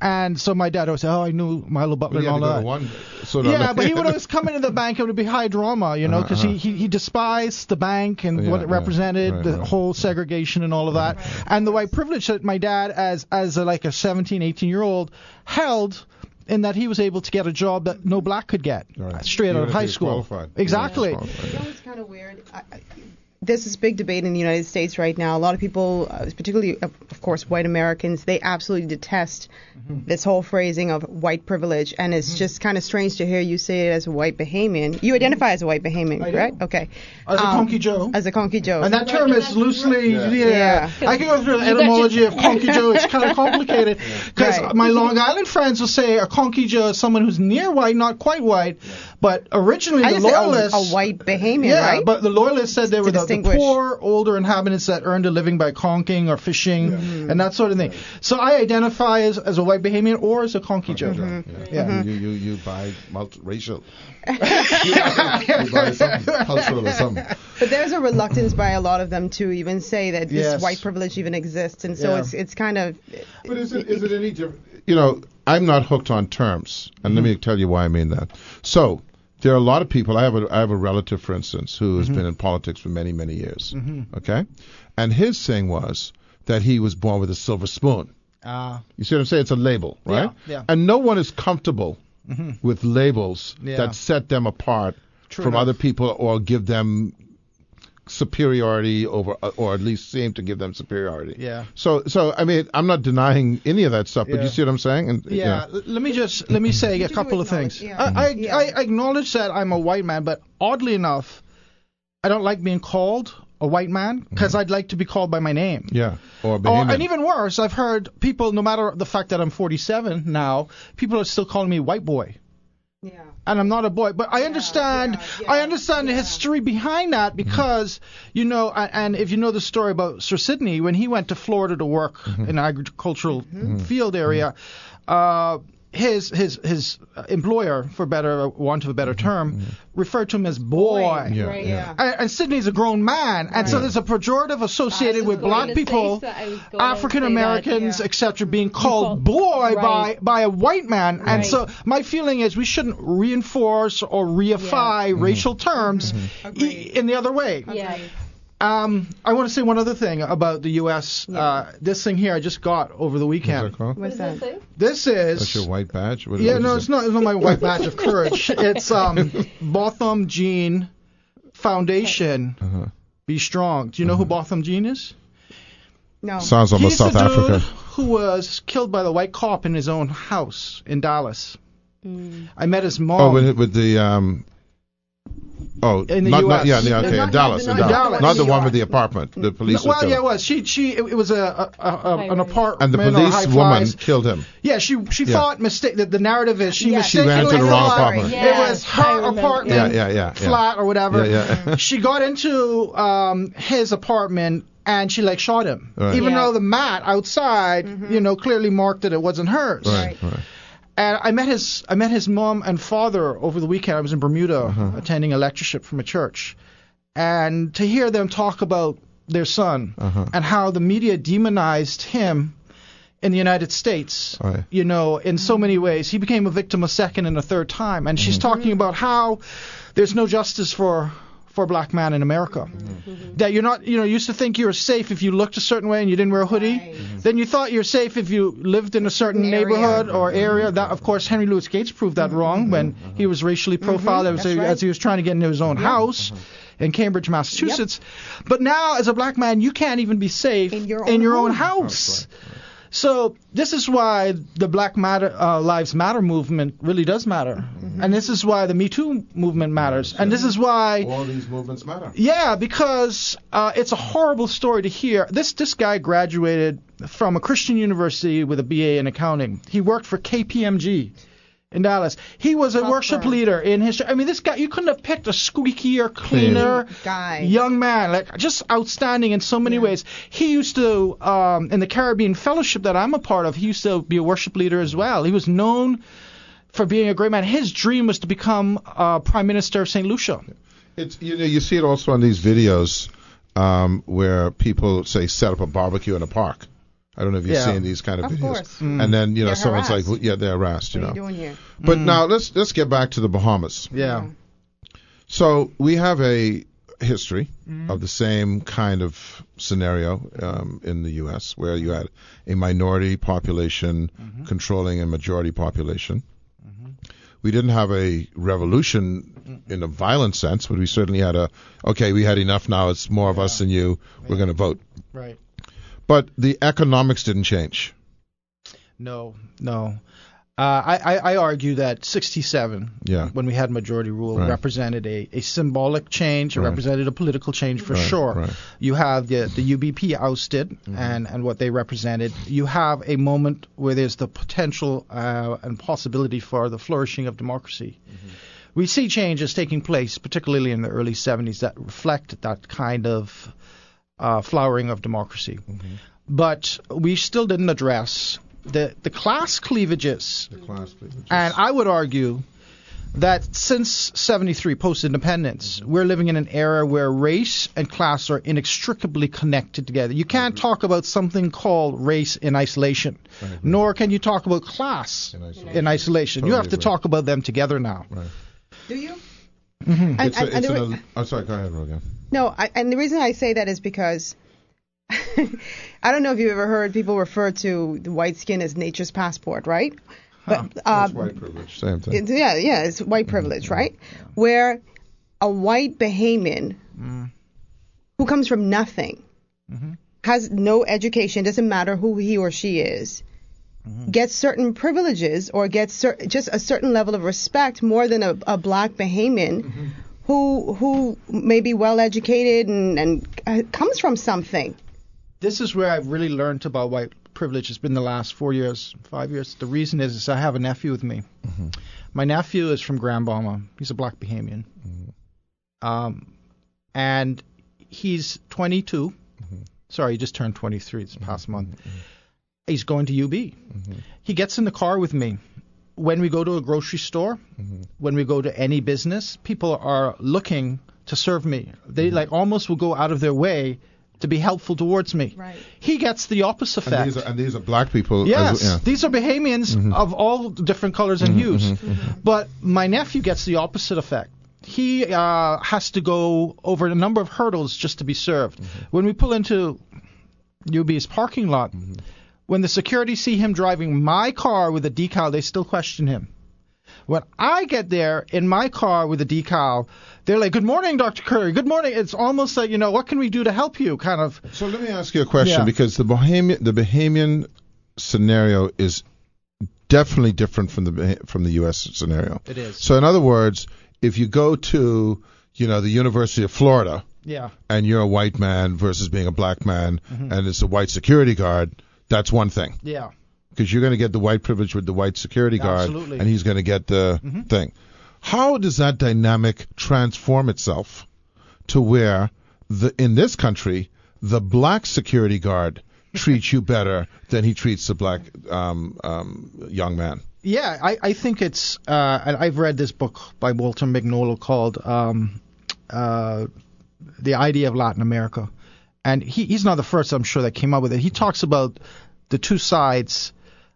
And so my dad always said, I knew Milo Butler and all that. But he would always come into the bank. It would be high drama, because he despised the bank and what it represented, the whole segregation and all of that. And the white privilege that my dad, as a 17, 18-year-old, held in that he was able to get a job that no black could get straight out of high school. Exactly. You know, it's kind of weird. There's this big debate in the United States right now. A lot of people, particularly, of course, white Americans, they absolutely detest this whole phrasing of white privilege. And it's just kind of strange to hear you say it as a white Bahamian. You identify as a white Bahamian, correct? Okay. As a Conky Joe. As a Conky Joe. And that term is loosely, I can go through the etymology of Conky Joe. It's kind of complicated. Because my Long Island friends will say a Conky Joe is someone who's near white, not quite white. But originally the Loyalists... a white Bahamian, right? Yeah, but the Loyalists said they were the poor, older inhabitants that earned a living by conking or fishing and that sort of thing. So I identify as a white Bahamian or as a Conky Joe. You buy multiracial. you buy something cultural or something. But there's a reluctance by a lot of them to even say that this white privilege even exists, and so it's kind of... But is it any different? I'm not hooked on terms, and let me tell you why I mean that. So... there are a lot of people. I have a relative, for instance, who has been in politics for many, many years. Okay, and his thing was that he was born with a silver spoon. You see what I'm saying? It's a label, right? Yeah. And no one is comfortable with labels that set them apart from other people or give them superiority over, or at least seem to give them superiority. Yeah. So I mean, I'm not denying any of that stuff, but you see what I'm saying? And, Let me say a couple of things. I acknowledge that I'm a white man, but oddly enough, I don't like being called a white man because I'd like to be called by my name. Yeah. Or Bahamian. And even worse, I've heard people, no matter the fact that I'm 47 now, people are still calling me white boy. Yeah. And I'm not a boy, but I understand. I understand the history behind that because, and if you know the story about Sir Sidney, when he went to Florida to work in an agricultural field area, his employer, for want of a better term, referred to him as boy. And Sydney's a grown man, and so there's a pejorative associated with black people, African Americans, etc., being called boy by a white man. And so my feeling is we shouldn't reinforce or reify racial terms in the other way. I want to say one other thing about the U.S. This thing here I just got over the weekend. What's that? This is... That's your white badge? It's not my white badge of courage. It's Botham Jean Foundation. Be Strong. Do you know who Botham Jean is? No. Sounds almost South Africa. Who was killed by the white cop in his own house in Dallas. I met his mom. Oh, with the... in the U.S. In Dallas. Not the one with the apartment. The police. Well, yeah, it was. It was an apartment. And the police woman killed him. Yeah, she thought the narrative is she ran into the wrong apartment. It was her apartment, flat or whatever. Yeah. She got into his apartment and she shot him, even though the mat outside, clearly marked that it wasn't hers. Right. And I met his mom and father over the weekend. I was in Bermuda attending a lectureship from a church. And to hear them talk about their son and how the media demonized him in the United States, in so many ways. He became a victim a second and a third time. And she's talking about how there's no justice for a black man in America. That you're not, used to think you were safe if you looked a certain way and you didn't wear a hoodie. Then you thought you're safe if you lived in a certain neighborhood or area. That, of course, Henry Louis Gates proved that wrong when he was racially profiled as he was trying to get into his own house in Cambridge, Massachusetts. But now, as a black man, you can't even be safe in your own house. So this is why the Black Lives Matter movement really does matter. And this is why the Me Too movement matters. And this is why... all these movements matter. Yeah, because it's a horrible story to hear. This guy graduated from a Christian university with a BA in accounting. He worked for KPMG in Dallas. He was a worship leader in history. I mean, this guy, you couldn't have picked a squeakier, cleaner young man, just outstanding in so many ways. He used to, in the Caribbean Fellowship that I'm a part of, he used to be a worship leader as well. He was known for being a great man. His dream was to become Prime Minister of St. Lucia. It's you see it also on these videos where people say set up a barbecue in a park. I don't know if you've seen these kind of videos. Course. And then they're someone's harassed. like, yeah, they're harassed. What are you doing here? But now let's get back to the Bahamas. Yeah. So we have a history of the same kind of scenario in the U.S. where you had a minority population controlling a majority population. We didn't have a revolution in a violent sense, but we certainly had we had enough now, it's more of us than you, we're going to vote. Right. But the economics didn't change. No. I argue that 67, when we had majority rule, represented a symbolic change. It represented a political change for sure. Right. You have the UBP ousted and what they represented. You have a moment where there's the potential and possibility for the flourishing of democracy. We see changes taking place, particularly in the early 70s, that reflect that kind of flowering of democracy. But we still didn't address the class cleavages. And I would argue that since 73, post-independence, we're living in an era where race and class are inextricably connected together. You can't talk about something called race in isolation, nor can you talk about class in isolation. You have to talk about them together now. Do you? I'm sorry, go ahead, Rogan. No, and the reason I say that is because I don't know if you've ever heard people refer to the white skin as nature's passport, right? But That's white privilege, same thing. It's white privilege, right? Where a white Bahamian who comes from nothing, has no education, doesn't matter who he or she is, gets certain privileges or gets just a certain level of respect more than a black Bahamian who may be well educated and comes from something. This is where I've really learned about white privilege. It's been the last 4 years, 5 years. The reason is I have a nephew with me. My nephew is from Grand Bahama. He's a black Bahamian. And he's 22. Sorry, he just turned 23 this past month. He's going to UB. He gets in the car with me. When we go to a grocery store, when we go to any business, people are looking to serve me. They almost will go out of their way to be helpful towards me. Right. He gets the opposite effect. And these are black people. Yes, these are Bahamians of all different colors and hues. But my nephew gets the opposite effect. He has to go over a number of hurdles just to be served. When we pull into UB's parking lot, when the security see him driving my car with a decal, they still question him. When I get there in my car with a decal, they're like, "Good morning, Dr. Curry. Good morning." It's almost like, what can we do to help you? Kind of. So let me ask you a question, because the Bahamian scenario is definitely different from the U.S. scenario. It is. So in other words, if you go to the University of Florida, and you're a white man versus being a black man, and it's a white security guard, that's one thing. Yeah. Because you're going to get the white privilege with the white security guard, and he's going to get the thing. How does that dynamic transform itself to where in this country the black security guard treats you better than he treats the black young man? Yeah, I think it's and I've read this book by Walter Mignolo called The Idea of Latin America, and he's not the first, I'm sure, that came up with it. He talks about the two sides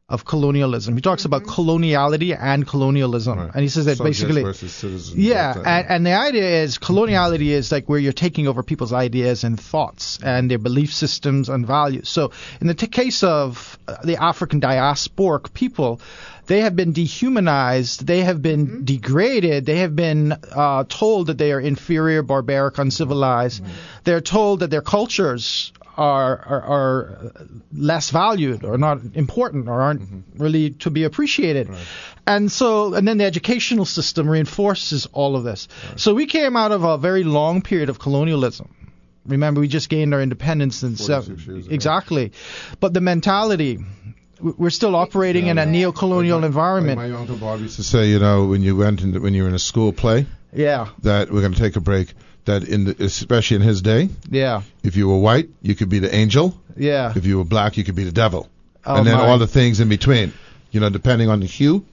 of colonialism. He talks about coloniality and colonialism, and he says that basically, and the idea is coloniality is like where you're taking over people's ideas and thoughts and their belief systems and values. So in the case of the African diasporic people, they have been dehumanized, they have been degraded, they have been told that they are inferior, barbaric, uncivilized. They're told that their cultures are less valued or not important or aren't really to be appreciated. And then the educational system reinforces all of this. So we came out of a very long period of colonialism. Remember, we just gained our independence in 46 years ago. Exactly. But the mentality, we're still operating in a neo-colonial environment. Like my uncle Bob used to say, when you were in a school play, that we're going to take a break. That especially in his day, if you were white, you could be the angel. If you were black, you could be the devil. And then all the things in between, depending on the hue,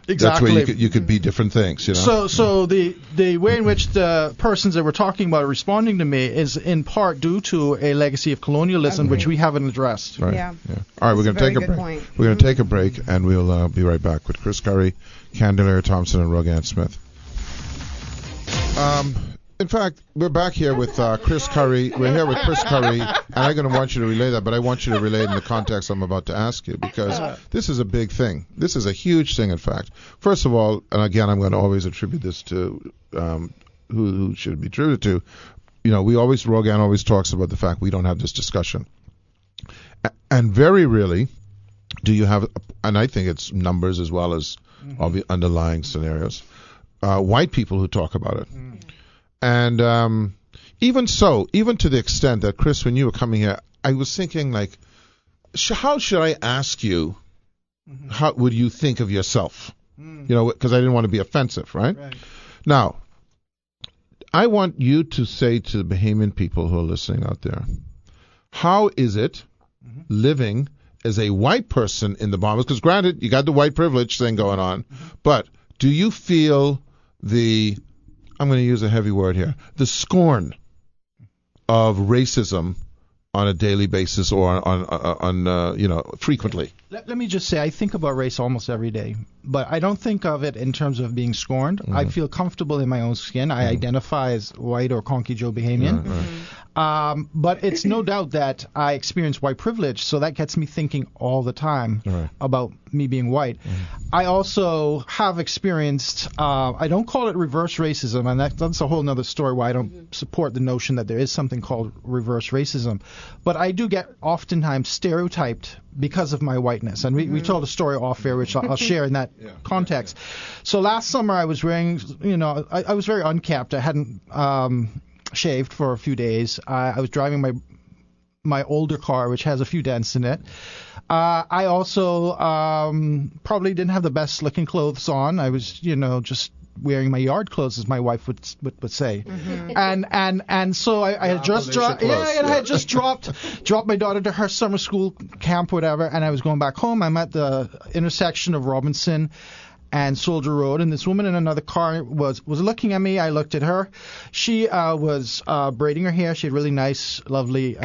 Exactly. That's where you could be different things, you know. So the way in which the persons that we're talking about are responding to me is in part due to a legacy of colonialism which we haven't addressed. Right. Yeah. All right, we're going to take a break. Point. We're going to take a break, and we'll be right back with Chris Curry, Candelaria Thompson, and Roganne Smith. In fact, we're back here with Chris Curry. We're here with Chris Curry, and I'm going to want you to relay that, but I want you to relay it in the context I'm about to ask you, because this is a big thing. This is a huge thing, in fact. First of all, and again, I'm going to always attribute this to who should be attributed to. You know, Roganne always talks about the fact we don't have this discussion. And very rarely do you have, and I think it's numbers as well as all the underlying scenarios, white people who talk about it. And even to the extent that, Chris, when you were coming here, I was thinking, like, how should I ask you, how would you think of yourself? You know, because I didn't want to be offensive, right? Now, I want you to say to the Bahamian people who are listening out there, how is it living as a white person in the Bahamas? Because granted, you got the white privilege thing going on, but do you feel I'm going to use a heavy word here, the scorn of racism on a daily basis or on frequently? Let me just say, I think about race almost every day, but I don't think of it in terms of being scorned. I feel comfortable in my own skin. I identify as white or Conky Joe Bahamian. But it's no doubt that I experience white privilege, so that gets me thinking all the time about me being white. I also have experienced, I don't call it reverse racism, and that's a whole other story why I don't support the notion that there is something called reverse racism. But I do get oftentimes stereotyped because of my whiteness. And we told a story off air, which I'll share in that context. So last summer I was wearing, I was very unkempt. I hadn't shaved for a few days. I was driving my older car, which has a few dents in it. I also probably didn't have the best looking clothes on. I was, just wearing my yard clothes, as my wife would say. And so I had just dropped dropped my daughter to her summer school camp, whatever, and I was going back home. I'm at the intersection of Robinson and Soldier Road, and this woman in another car was looking at me. I looked at her. She was braiding her hair. She had really nice, lovely,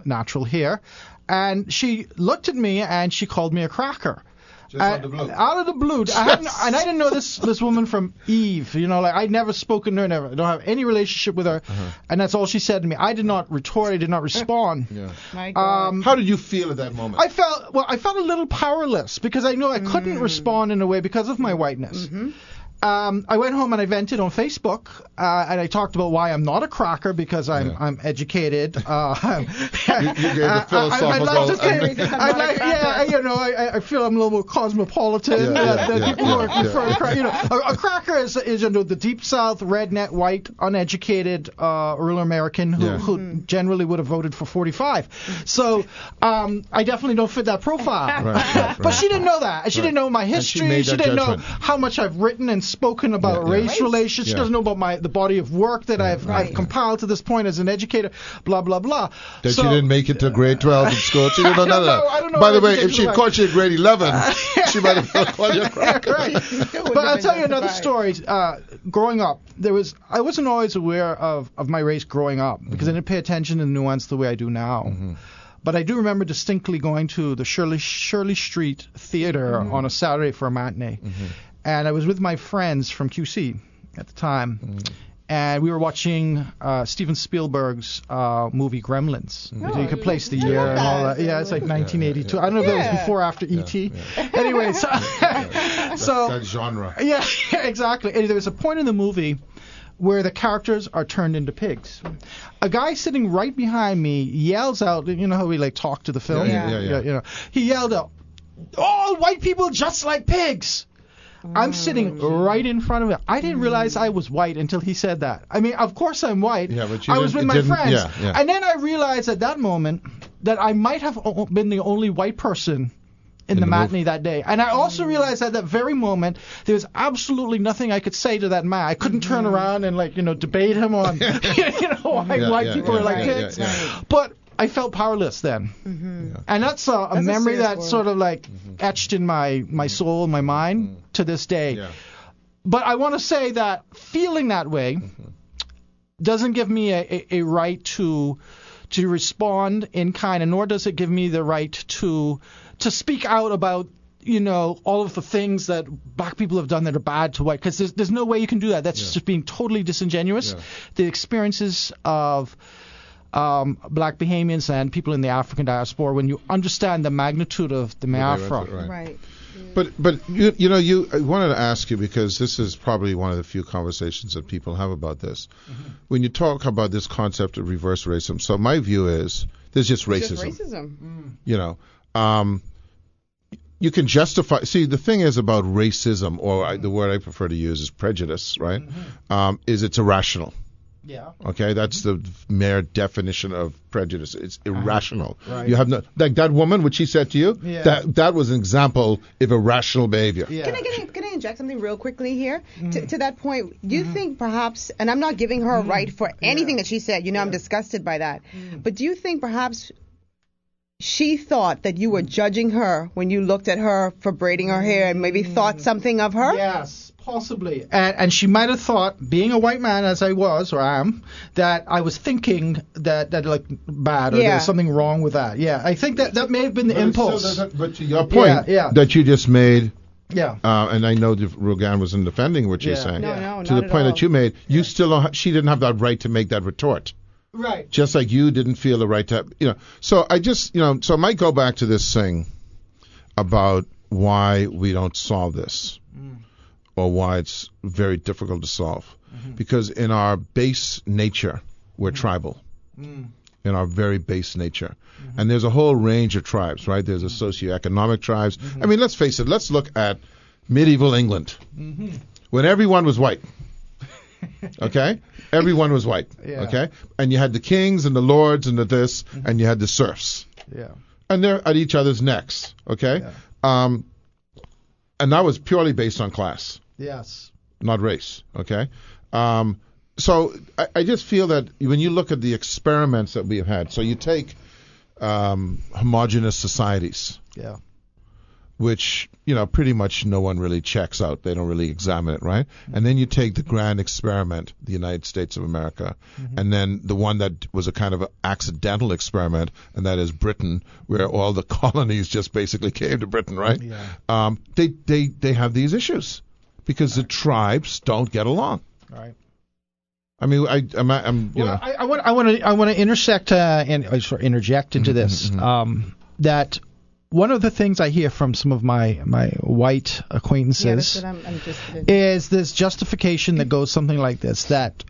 natural hair. And she looked at me and she called me a cracker. Just out of the blue. Out of the blue. I didn't know this woman from Eve. I'd never spoken to her, never. I don't have any relationship with her. And that's all she said to me. I did not retort. I did not respond. My God. How did you feel at that moment? I felt a little powerless because I knew I couldn't respond in a way because of my whiteness. I went home and I vented on Facebook, and I talked about why I'm not a cracker because I'm educated. You gave the philosophical. I feel I'm a little more cosmopolitan than people who refer to cracker. A cracker is the deep South, redneck, white, uneducated, rural American who generally would have voted for 45. So I definitely don't fit that profile. But she didn't know that. She didn't know my history. She didn't know how much I've written and spoken about race relations. She doesn't know about the body of work that I've compiled to this point as an educator, blah, blah, blah. That she didn't make it to grade 12 in school. She didn't know none of that. I don't know. By the way, if she caught you in grade 11, she might have called you a cracker. But I'll tell you another story. Growing up, I wasn't always aware of my race growing up because I didn't pay attention to the nuance the way I do now. But I do remember distinctly going to the Shirley Street Theater on a Saturday for a matinee. And I was with my friends from QC at the time. And we were watching Steven Spielberg's movie Gremlins. You could place the year and all that. Yeah, it's like 1982. I don't know if that was before or after E.T. Anyway, so that genre. Yeah, exactly. And there was a point in the movie where the characters are turned into pigs. A guy sitting right behind me yells out, you know how we talk to the film? Yeah. He yelled out, "All white people just like pigs." I'm sitting right in front of him. I didn't realize I was white until he said that. I mean, of course I'm white. Yeah, but I was with my friends. And then I realized at that moment that I might have been the only white person in the matinee that day. And I also realized at that very moment there was absolutely nothing I could say to that man. I couldn't turn around and debate him on why white people are like pigs. But I felt powerless then. And that's a memory that's sort of etched in my soul, my mind to this day. Yeah. But I want to say that feeling that way doesn't give me a right to respond in kind, and nor does it give me the right to speak out about, all of the things that black people have done that are bad to white, because there's no way you can do that. That's just being totally disingenuous. Yeah. The experiences of black Bahamians and people in the African diaspora, when you understand the magnitude of the Biafra. Right. But I wanted to ask you, because this is probably one of the few conversations that people have about this. Mm-hmm. When you talk about this concept of reverse racism, so my view is there's just racism. It's just racism. You can justify. See, the thing is about racism, or the word I prefer to use is prejudice, right? Mm-hmm. Is it's irrational. Yeah. Okay, that's the mere definition of prejudice. It's irrational. Right. You have no, like that woman, what she said to you. Yeah. That was an example of irrational behavior. Yeah. Can I inject something real quickly here? To that point, do you think perhaps, and I'm not giving her a right for anything that she said. I'm disgusted by that. But do you think perhaps she thought that you were judging her when you looked at her for braiding her hair, and maybe thought something of her? Yes, possibly. And she might have thought, being a white man as I was or am, that I was thinking that like bad, or there's something wrong with that. Yeah, I think that may have been the impulse. But to your point that you just made. Yeah. And I know that Rogan wasn't defending what you're saying. No, to the point that you made, you still don't. She didn't have that right to make that retort. Right. Just like you didn't feel the right to, So I just, so I might go back to this thing about why we don't solve this, or why it's very difficult to solve. Mm-hmm. Because in our base nature, we're tribal. In our very base nature. Mm-hmm. And there's a whole range of tribes, right? There's a socioeconomic tribes. Mm-hmm. I mean, let's face it. Let's look at medieval England, when everyone was white. Okay? Everyone was white. Yeah. Okay? And you had the kings and the lords and the this, and you had the serfs. Yeah. And they're at each other's necks. Okay? Yeah. And that was purely based on class. Yes. Not race. Okay? So I just feel that when you look at the experiments that we have had, so you take homogeneous societies. Yeah. Which, pretty much no one really checks out. They don't really examine it, right? Mm-hmm. And then you take the grand experiment, the United States of America, and then the one that was a kind of an accidental experiment, and that is Britain, where all the colonies just basically came to Britain, right? Yeah. They have these issues because the tribes don't get along. Right. I mean, I want to intersect and interject into this that. One of the things I hear from some of my white acquaintances is this justification that goes something like this, that,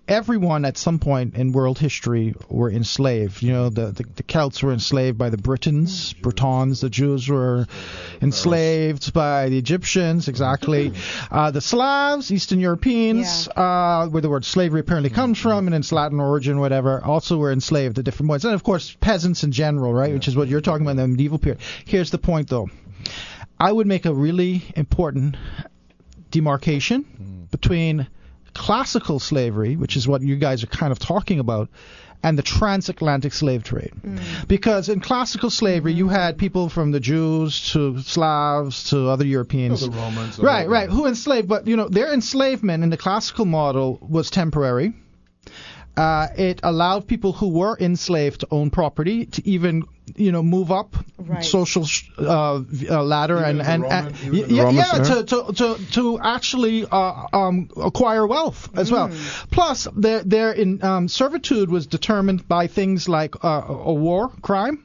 everyone at some point in world history were enslaved. The Celts were enslaved by the Britons, the Jews were enslaved by the Egyptians, exactly. The Slavs, Eastern Europeans, where the word slavery apparently comes from, and its Latin origin, whatever, also were enslaved at different points. And, of course, peasants in general, right, which is what you're talking about in the medieval period. Here's the point, though. I would make a really important demarcation between classical slavery, which is what you guys are kind of talking about, and the transatlantic slave trade. Because in classical slavery, you had people from the Jews to Slavs to other Europeans. The Romans. Right, who enslaved. But, their enslavement in the classical model was temporary. It allowed people who were enslaved to own property, to even, move up social ladder, to actually acquire wealth as well. Plus, their servitude was determined by things like a war crime.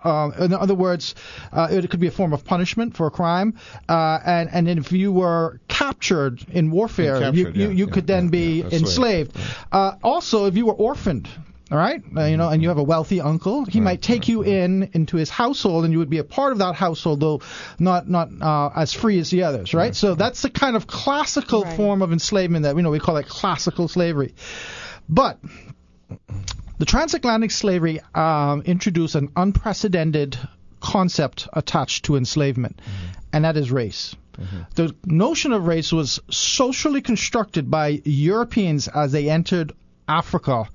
In other words, it could be a form of punishment for a crime, and if you were captured in warfare, you could then be enslaved. Also, if you were orphaned, all right, and you have a wealthy uncle, he might take you into his household, and you would be a part of that household, though not as free as the others, right? So that's the kind of classical form of enslavement that we call it classical slavery. But the transatlantic slavery introduced an unprecedented concept attached to enslavement, and that is race. The notion of race was socially constructed by Europeans as they entered Africa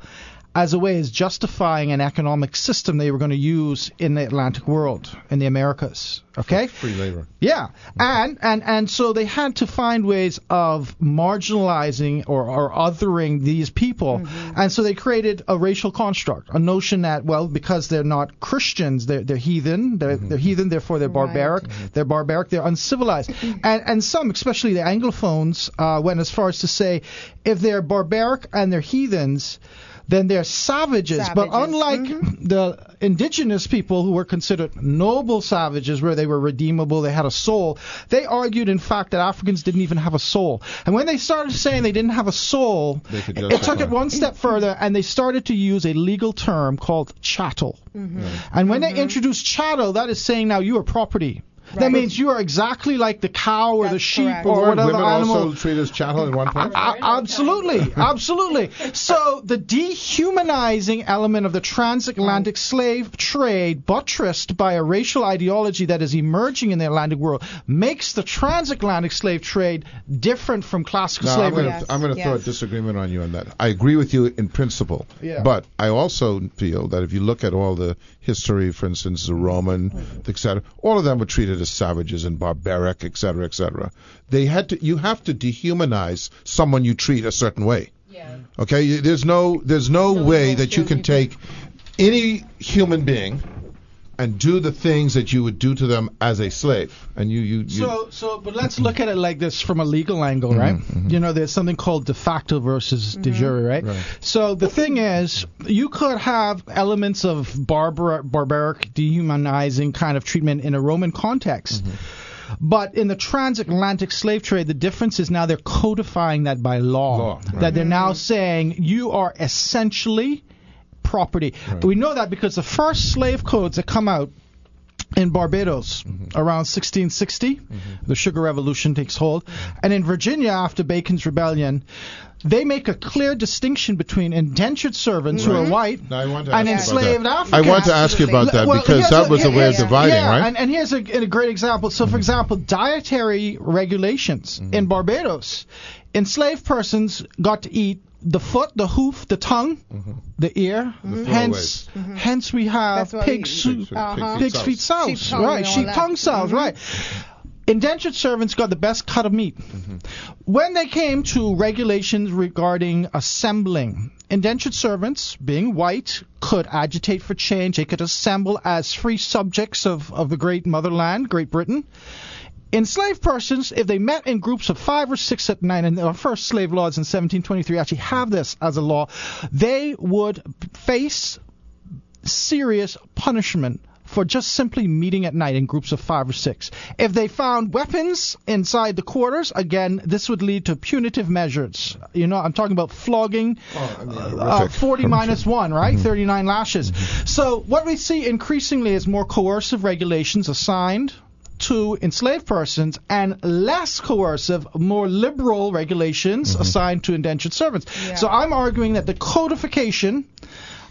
as a way as justifying an economic system they were going to use in the Atlantic world, in the Americas. Okay? Free labor. Yeah. And so they had to find ways of marginalizing or othering these people. And so they created a racial construct, a notion that, well, because they're not Christians, they're heathen. They're heathen, therefore they're barbaric. They're barbaric, they're uncivilized. And some, especially the Anglophones, went as far as to say, if they're barbaric and they're heathens, then they're savages. But unlike the indigenous people who were considered noble savages, where they were redeemable, they had a soul, they argued, in fact, that Africans didn't even have a soul. And when they started saying they didn't have a soul, it took it one step further, and they started to use a legal term called chattel. And when they introduced chattel, that is saying now you are property. Right. That means you are exactly like the cow or the sheep or whatever women animal. Also treated as chattel in one point? Absolutely, absolutely. So the dehumanizing element of the transatlantic slave trade, buttressed by a racial ideology that is emerging in the Atlantic world, makes the transatlantic slave trade different from classical slavery. I'm going to throw a disagreement on you on that. I agree with you in principle, but I also feel that if you look at all the history, for instance, the Roman, etc., all of them were treated as savages and barbaric, etc., etc. You have to dehumanize someone you treat a certain way. Yeah. Okay. There's no way that you can take any human being and do the things that you would do to them as a slave. And but let's look at it like this from a legal angle, right? You know, there's something called de facto versus de jure, right? So the thing is, you could have elements of barbaric, dehumanizing kind of treatment in a Roman context. But in the transatlantic slave trade, the difference is now they're codifying that by law. That they're now saying you are essentially property. We know that because the first slave codes that come out in Barbados around 1660, the Sugar Revolution takes hold, and in Virginia after Bacon's Rebellion, they make a clear distinction between indentured servants who are white and enslaved Africans. I want to ask you about that because that was a way of dividing, right? And here's a great example. So, for example, dietary regulations in Barbados, enslaved persons got to eat the foot, the hoof, the tongue, the ear. Hence we have pig's feet sows, right? Sheep tongue sows, right? Indentured servants got the best cut of meat. When they came to regulations regarding assembling, indentured servants, being white, could agitate for change. They could assemble as free subjects of the great motherland, Great Britain. Enslaved persons, if they met in groups of 5 or 6 at night, and our first slave laws in 1723 actually have this as a law, they would face serious punishment for just simply meeting at night in groups of 5 or 6. If they found weapons inside the quarters, again, this would lead to punitive measures. You know, I'm talking about flogging, 40 minus 1, right? 39 lashes. So what we see increasingly is more coercive regulations assigned to enslaved persons and less coercive, more liberal regulations assigned to indentured servants. So I'm arguing that the codification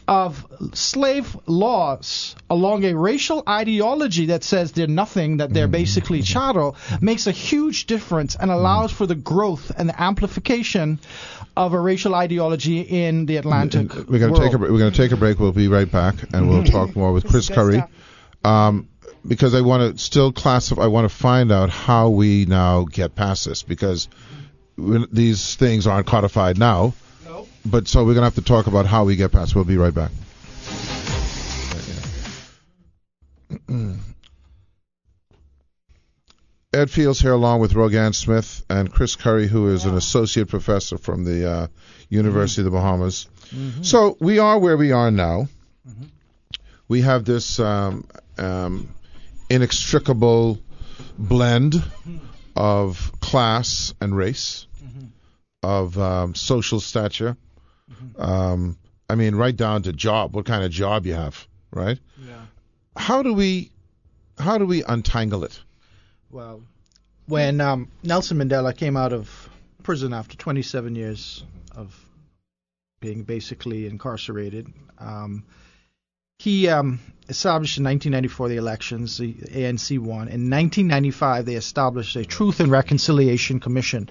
of slave laws along a racial ideology that says they're nothing, that they're basically chattel, makes a huge difference and allows for the growth and the amplification of a racial ideology in the Atlantic world. We're going to take a break. We'll be right back, and we'll talk more with Chris Curry. Because I want to still classify, I want to find out how we now get past this, because these things aren't codified now. No. But so we're going to have to talk about how we get past. We'll be right back. Ed Fields here along with Rogan Smith and Chris Curry, who is an associate professor from the University of the Bahamas. So we are where we are now. We have this inextricable blend of class and race, of social stature. I mean, right down to job, what kind of job you have, right? Yeah. How do we untangle it? Well, when Nelson Mandela came out of prison after 27 years of being basically incarcerated, he established in 1994 the elections. The ANC won. In 1995, they established a Truth and Reconciliation Commission.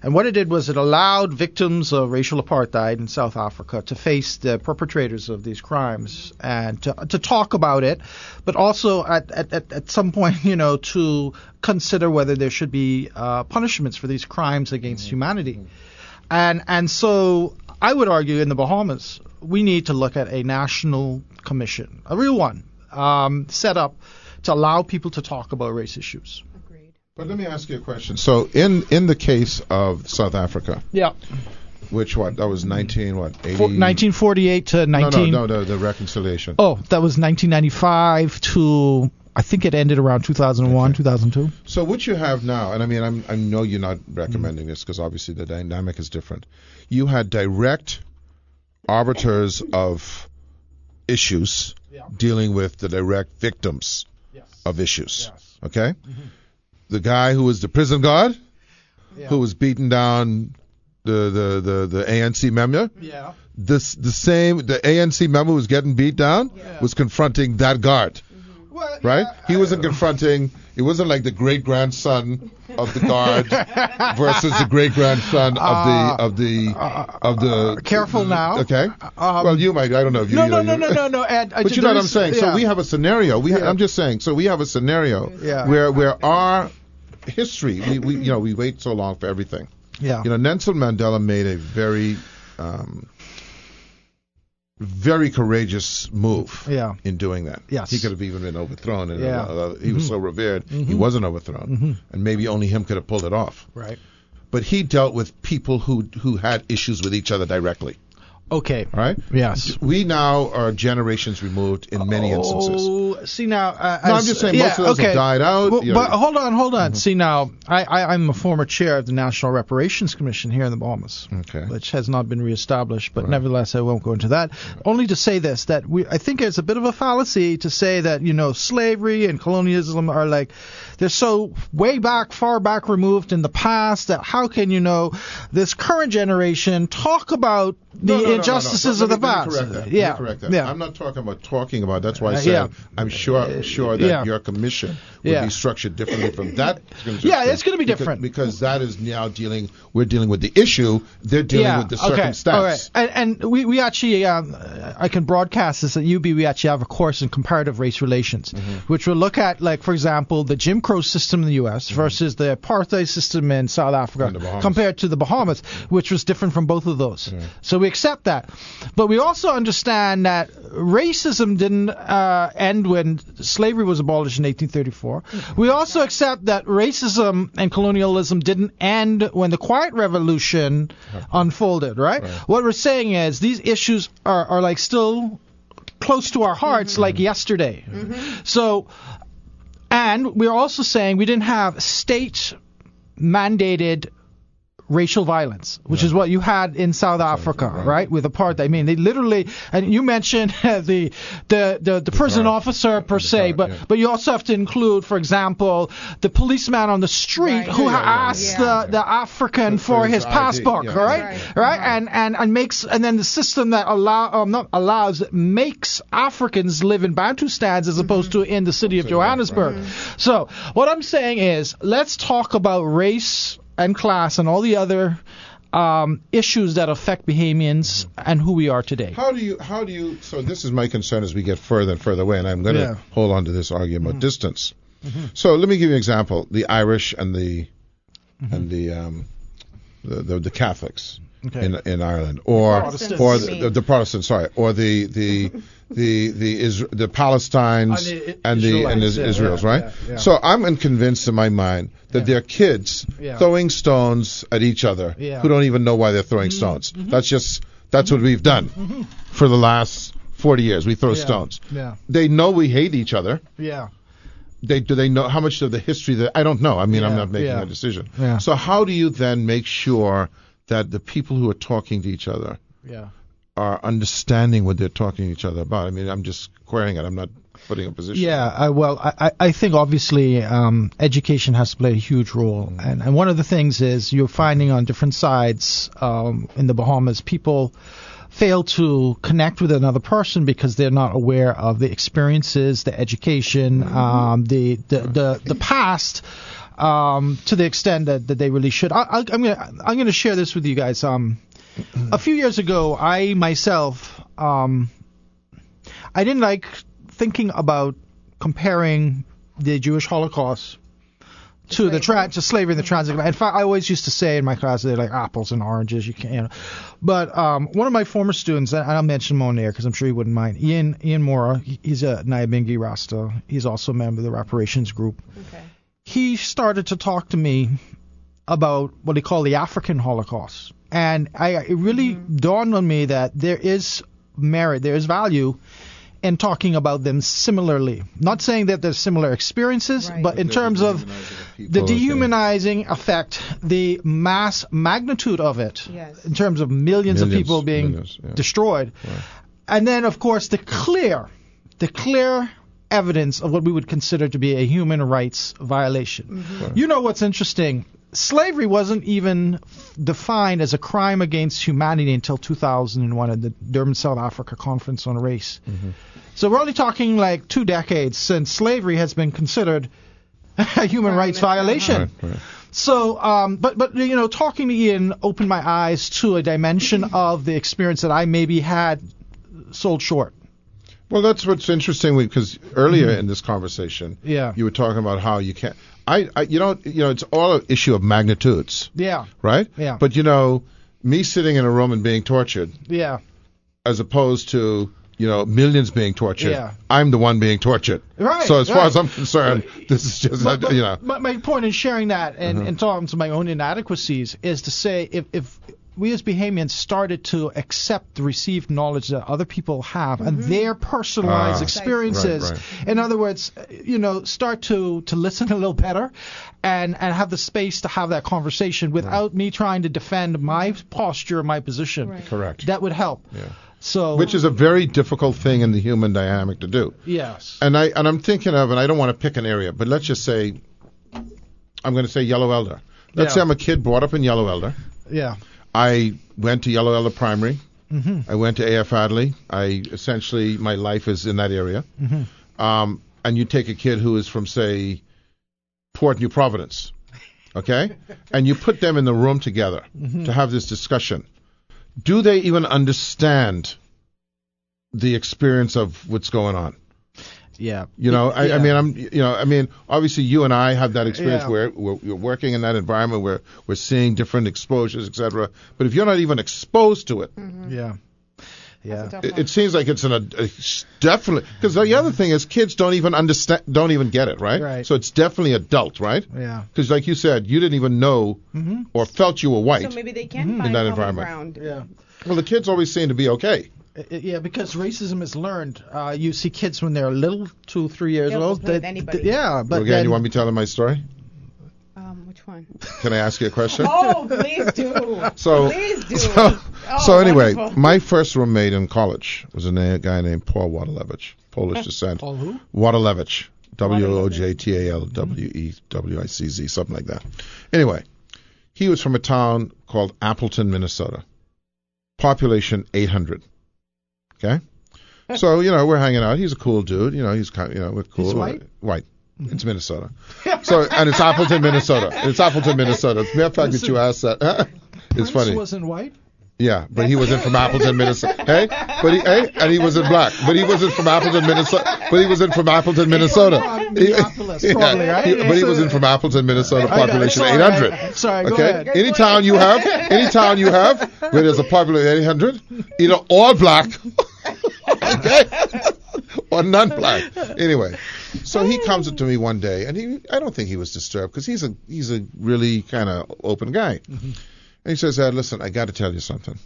And what it did was it allowed victims of racial apartheid in South Africa to face the perpetrators of these crimes and to talk about it, but also at some point, to consider whether there should be punishments for these crimes against humanity. And so I would argue in the Bahamas, we need to look at a national commission, a real one, set up to allow people to talk about race issues. Agreed. But let me ask you a question. So in the case of South Africa, which that was 1948 to 19. No, the reconciliation. Oh, that was 1995 to I think it ended around 2001, 2002. So what you have now, and I know you're not recommending this because obviously the dynamic is different. You had direct arbiters of issues dealing with the direct victims of issues. Yes. Okay? The guy who was the prison guard, who was beating down the ANC member. Yeah. The ANC member who was getting beat down was confronting that guard. Well, right? He wasn't confronting. It wasn't like the great grandson of the guard versus the great grandson of the. Careful now. Okay. Well, you might. I don't know if you. No, Ed. But you know what I'm saying. So we have a scenario. I'm just saying. So we have a scenario where our history. We wait so long for everything. Yeah. Nelson Mandela made a very very courageous move in doing that. Yes. He could have even been overthrown. And he was so revered, he wasn't overthrown. And maybe only him could have pulled it off. Right. But he dealt with people who had issues with each other directly. Okay. All right? Yes. We now are generations removed in many instances. Oh, see now. No, I'm just saying most of those have died out. Well, but hold on. See now, I'm a former chair of the National Reparations Commission here in the Bahamas, which has not been reestablished, but nevertheless I won't go into that. Only to say this, that I think it's a bit of a fallacy to say that, slavery and colonialism are like, they're so far back removed in the past that how can, this current generation talk about the injustices of the past? Let me correct that. I'm not talking about. That's why I said I'm sure that your commission would be structured differently from that. It's going to be different because that is now we're dealing with the issue. They're dealing with the circumstance. All right. And we actually, I can broadcast this at UB. We actually have a course in comparative race relations, which will look at, like, for example, the Jim Crow system in the U.S. versus the apartheid system in South Africa compared to the Bahamas, which was different from both of those. So we accept that. But we also understand that racism didn't end when slavery was abolished in 1834. We also accept that racism and colonialism didn't end when the Quiet Revolution unfolded, right? What we're saying is these issues are like still close to our hearts like yesterday. So, and we're also saying we didn't have state-mandated racial violence, which is what you had in South Africa, right? With apartheid. I mean, they literally, and you mentioned the prison officer per se, but you also have to include, for example, the policeman on the street who asked the African for his passport, right? And makes, and then the system that makes Africans live in Bantustans as opposed to in the city of Johannesburg. So what I'm saying is, let's talk about race and class and all the other issues that affect Bahamians and who we are today. How do you? So this is my concern as we get further and further away, and I'm going to hold on to this argument about distance. So let me give you an example: the Irish and the Catholics in Ireland, or the Protestants, or the Palestines and the Israels, right? So I'm convinced in my mind that they're kids throwing stones at each other who don't even know why they're throwing stones. That's what we've done for the last 40 years. We throw stones. They know we hate each other. Do they know how much of the history that I don't know? I mean, I'm not making a decision. So how do you then make sure that the people who are talking to each other are understanding what they're talking to each other about? I mean, I'm just querying it. I'm not putting a position. I think obviously education has to play a huge role. And one of the things is you're finding on different sides in the Bahamas people fail to connect with another person because they're not aware of the experiences, the education, the past, to the extent that they really should. I'm gonna share this with you guys. A few years ago, I myself, I didn't like thinking about comparing the Jewish Holocaust to to slavery in the transatlantic. In fact, I always used to say in my class, they're like apples and oranges. You can't, But one of my former students, and I'll mention Mon here because I'm sure he wouldn't mind, Ian Mora, he's a Nyabingi Rasta. He's also a member of the reparations group. Okay. He started to talk to me about what he called the African Holocaust. And it really dawned on me that there is merit, there is value in talking about them similarly. Not saying that there's similar experiences, but in terms of the dehumanizing effect, the mass magnitude of it, in terms of millions of people being destroyed. Right. And then, of course, the clear evidence of what we would consider to be a human rights violation. Mm-hmm. Right. You know what's interesting? Slavery wasn't even defined as a crime against humanity until 2001 at the Durban, South Africa Conference on Race. Mm-hmm. So we're only talking like 2 decades since slavery has been considered a human rights violation. Right. So, but talking to Ian opened my eyes to a dimension of the experience that I maybe had sold short. Well, that's what's interesting because earlier in this conversation, you were talking about how you can't. It's all an issue of magnitudes. Yeah. Right. Yeah. But me sitting in a room and being tortured. Yeah. As opposed to millions being tortured. Yeah. I'm the one being tortured. Right. So as far as I'm concerned, this is just But my point in sharing that and talking to my own inadequacies is to say if we as Bahamians started to accept the received knowledge that other people have and their personalized experiences. Right. In other words, start to listen a little better and have the space to have that conversation without me trying to defend my posture, my position. Right. Correct. That would help. Yeah. So, which is a very difficult thing in the human dynamic to do. Yes. And I'm thinking of, and I don't want to pick an area, but let's just say, I'm going to say Yellow Elder. Let's say I'm a kid brought up in Yellow Elder. Yeah. I went to Yellow Elder Primary. Mm-hmm. I went to A.F. Adley. Essentially, my life is in that area. Mm-hmm. And you take a kid who is from, say, Port New Providence, okay? And you put them in the room together to have this discussion. Do they even understand the experience of what's going on? Yeah. I mean, obviously you and I have that experience where we're working in that environment where we're seeing different exposures, etc. But if you're not even exposed to it, it seems like it's definitely, because the other thing is kids don't even get it, right? So it's definitely adult, right? Yeah. Because like you said, you didn't even know or felt you were white. So maybe they can find in that common environment. Ground. Yeah. Well, the kids always seem to be okay. Yeah, because racism is learned. You see kids when they're little, 2, 3 years old. But again, you want me telling my story? Which one? Can I ask you a question? Oh, please do. Please do. So anyway, my first roommate in college was a guy named Paul Wojtalewicz, Polish descent. Paul who? Wojtalewicz, Wojtalewicz, something like that. Anyway, he was from a town called Appleton, Minnesota. Population 800. Okay? So, we're hanging out. He's a cool dude. He's kind of, we're cool. He's white? White. It's Minnesota. So, and it's Appleton, Minnesota. It's Appleton, Minnesota. The mere fact that you asked that, it's funny. Wasn't white? Yeah, but he wasn't from Appleton, Minnesota. And he wasn't black. But he wasn't from Appleton, Minnesota. But he wasn't from Appleton, Minnesota. Probably, right? But he wasn't from Appleton, Minnesota. Population 800. Sorry, go okay. Ahead. Any town you have where there's a population 800, either all black, okay, or none black. Anyway, so he comes up to me one day, and I don't think he was disturbed because he's a really kind of open guy. Mm-hmm. And he says, listen, I got to tell you something.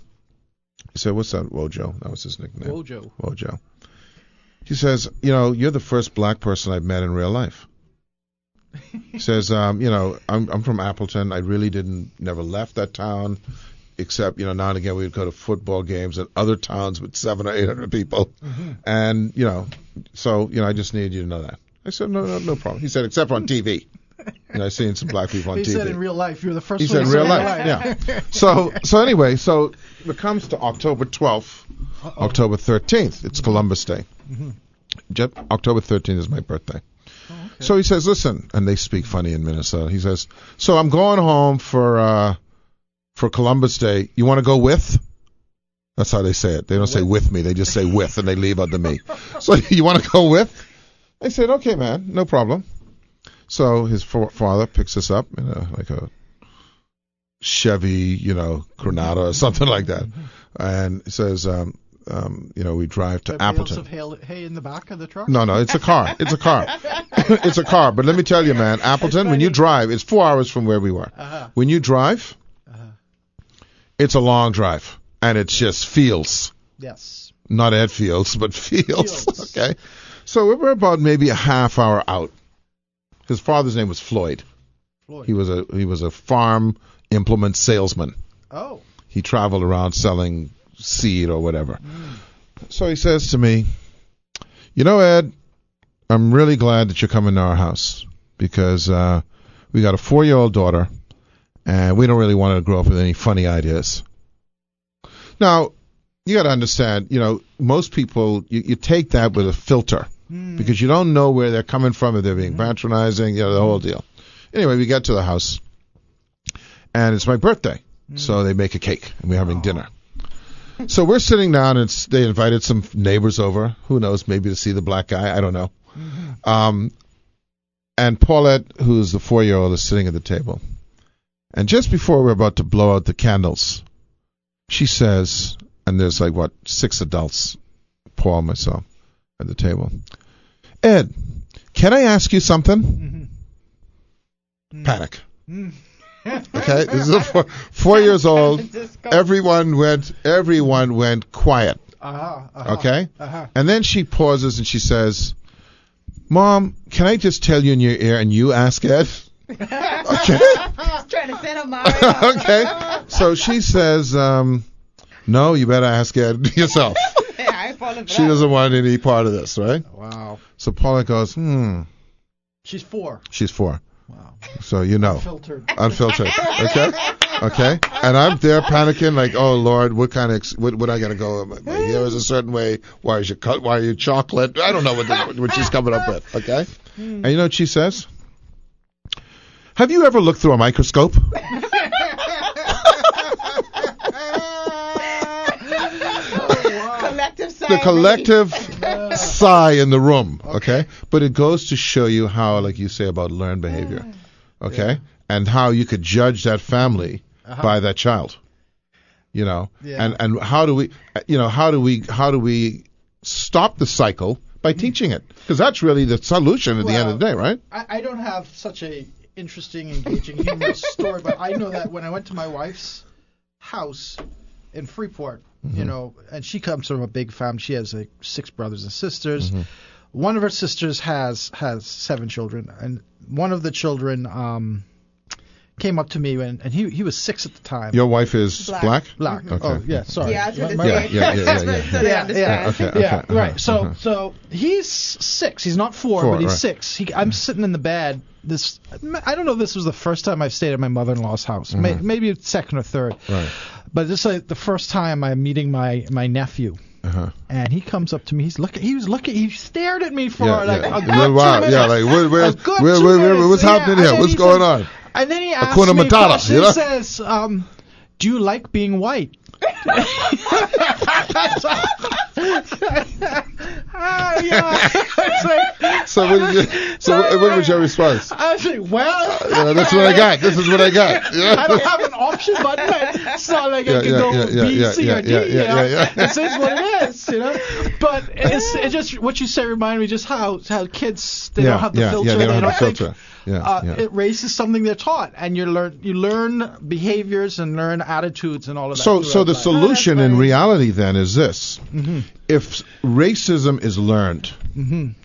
He said, what's that, Wojo? That was his nickname. Wojo. He says, you're the first black person I've met in real life. He says, I'm from Appleton. I really never left that town, except, now and again we would go to football games in other towns with 700 or 800 people. Mm-hmm. And, so, I just needed you to know that. I said, no problem. He said, except on TV. I've seen some black people on TV. He said in real life, you're the first He one. said in real life, yeah. So anyway, so it comes to October 12th, October 13th. It's Columbus Day. October 13th is my birthday. So he says, listen, and they speak funny in Minnesota. He says, so I'm going home for Columbus Day. You want to go with? That's how they say it. They don't say with me. They just say with, and they leave out the me. So you want to go with? I said, okay, man, no problem. So his father picks us up in a Chevy, Granada or something like that, and he says, we drive to Appleton. Of hay in the back of the truck? No, it's a car. It's a car. It's a car. But let me tell you, man, Appleton, when you drive, it's 4 hours from where we were. When you drive, it's a long drive, and it's just fields. Yes. Not ed fields, but fields. Okay. So we were about maybe a half hour out. His father's name was Floyd. He was a farm implement salesman. Oh. He traveled around selling seed or whatever. So he says to me, Ed, I'm really glad that you're coming to our house because we got a 4-year-old daughter and we don't really want her to grow up with any funny ideas. Now, you got to understand, most people, you take that with a filter because you don't know where they're coming from, if they're being patronizing, the whole deal. Anyway, we get to the house and it's my birthday. So they make a cake and we're having dinner. So we're sitting down, and they invited some neighbors over. Who knows? Maybe to see the black guy. I don't know. And Paulette, who's the 4-year-old, is sitting at the table. And just before we're about to blow out the candles, she says, and there's 6 adults, Paul, myself, at the table. Ed, can I ask you something? Panic. Okay, this is a 4 years old. Everyone went quiet. Okay, and then she pauses and she says, "Mom, can I just tell you in your ear and you ask Ed?" Okay. Trying to set him up. Okay, so she says, "No, you better ask Ed yourself." She doesn't want any part of this, right? Wow. So Paula goes, She's 4. She's 4. Wow. So Unfiltered. Okay. And I'm there panicking, like, oh Lord, what I gotta go? My hair is a certain way. Why are you chocolate? I don't know what she's coming up with. Okay. And you know what she says? Have you ever looked through a microscope? The collective sigh in the room, okay? But it goes to show you how, like you say about learned behavior, okay? And how you could judge that family by that child, and how do we stop the cycle by teaching it? Because that's really the solution at the end of the day, right? I don't have such a interesting, engaging, humorous story, but I know that when I went to my wife's house in Freeport, and she comes from a big family. She has 6 brothers and sisters. One of her sisters has 7 children, and one of the children came up to me and he was 6 at the time. Your wife is black? Black. Okay. Oh yeah, sorry. Yeah, I was going to say. Yeah. Right. So he's 6. He's not 4, but he's 6. I'm sitting in the bed. I don't know if this was the first time I've stayed at my mother-in-law's house. Maybe it's second or third. Right. But this is the first time I'm meeting my nephew. And he comes up to me. He stared at me for a good 2 minutes. Yeah, like what's happening here? What's going on? And then he asks me a question. He says, "Do you like being white?" So what was your response? I was like, well, that's what I got. This is what I got. I don't have an option button. It's not like I can go B, C, or D. This is what it is, But it's just what you say reminded me just how kids they don't have the filter. They don't have the filter. It raises something they're taught, and you learn behaviors and learn attitudes and all of that. So the solution in reality then is this: if racism is learned, and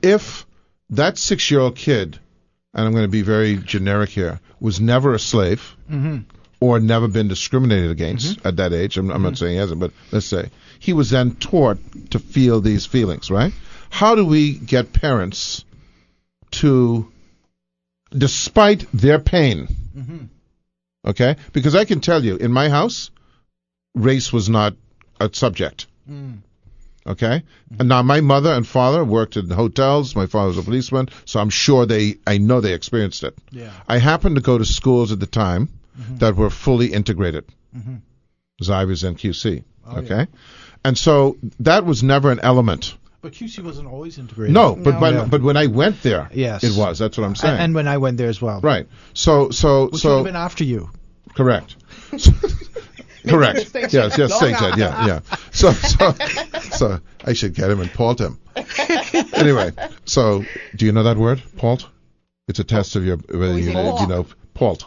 if that 6-year-old kid, and I'm going to be very generic here, was never a slave or never been discriminated against at that age, I'm not saying he hasn't, but let's say he was then taught to feel these feelings, right? How do we get parents to despite their pain. Mm-hmm. Okay? Because I can tell you, in my house, race was not a subject. Okay? And now my mother and father worked in hotels. My father was a policeman, so I'm sure I know they experienced it. Yeah. I happened to go to schools at the time that were fully integrated. Xivers and QC. Okay? And so that was never an element. But QC wasn't always integrated. No, but when I went there, yes, it was. That's what I'm saying. And when I went there as well. Right. So Which would have been after you. Correct. Correct. Yes, St. Ted. Yeah. So I should get him and palt him. Anyway, so do you know that word, palt? It's a test of whether you know palt.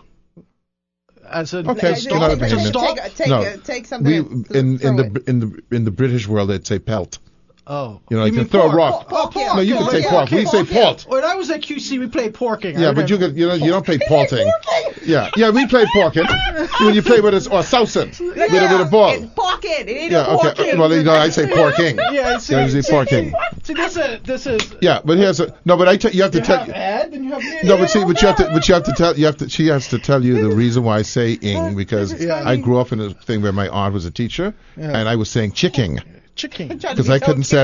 As a, okay, as you're not a Bahamian. Take something. In the British world, they'd say pelt. Oh. You know, you can throw a rock. Pork. No, you can say pork. We say palt. When I was at QC, we played porking. Yeah, but you don't play palting. Yeah, we played porking. When you play with or sousing with a ball. Porking. Okay. Well, I say porking. Yeah, see porking. See, this is. Yeah, but you have to you have to tell. Ed, and you have no, but you have to tell. She has to tell you the reason why I say ing, because I grew up in a thing where my aunt was a teacher, and I was saying chicking. Because I couldn't say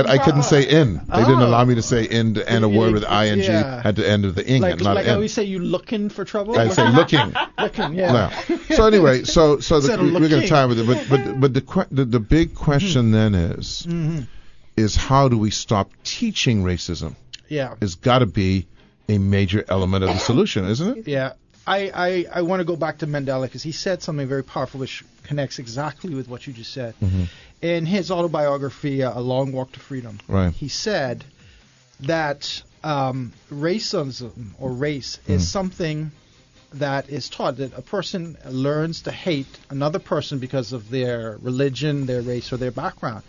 in. They didn't allow me to say in to end a word with ing at the end of the ing, not like in. I always say, you looking for trouble. I say looking. Looking, yeah. So anyway, we're going to time with it, but the big question then is how do we stop teaching racism? Yeah, it's got to be a major element of the solution, isn't it? Yeah. I want to go back to Mandela because he said something very powerful which connects exactly with what you just said. In his autobiography, A Long Walk to Freedom, he said that racism or race is something that is taught, that a person learns to hate another person because of their religion, their race, or their background.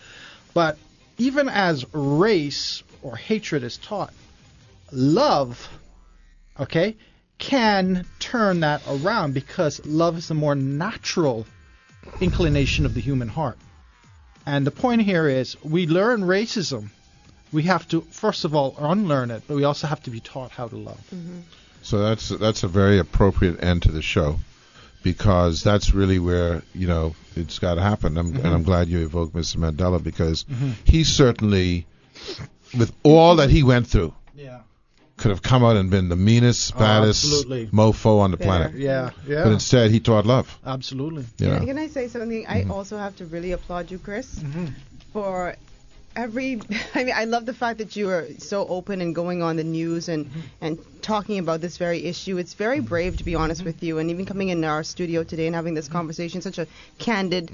But even as race or hatred is taught, love, can turn that around, because love is a more natural inclination of the human heart. And the point here is, we learn racism. We have to, first of all, unlearn it, but we also have to be taught how to love. So that's a very appropriate end to the show, because that's really where, it's got to happen. And I'm glad you evoked Mr. Mandela, because he certainly, with all that he went through, could have come out and been the meanest, baddest mofo on the planet. Yeah. But instead, he taught love. Absolutely. Can I say something? I also have to really applaud you, Chris, for I love the fact that you are so open and going on the news and talking about this very issue. It's very brave, to be honest with you, and even coming in our studio today and having this conversation, such a candid,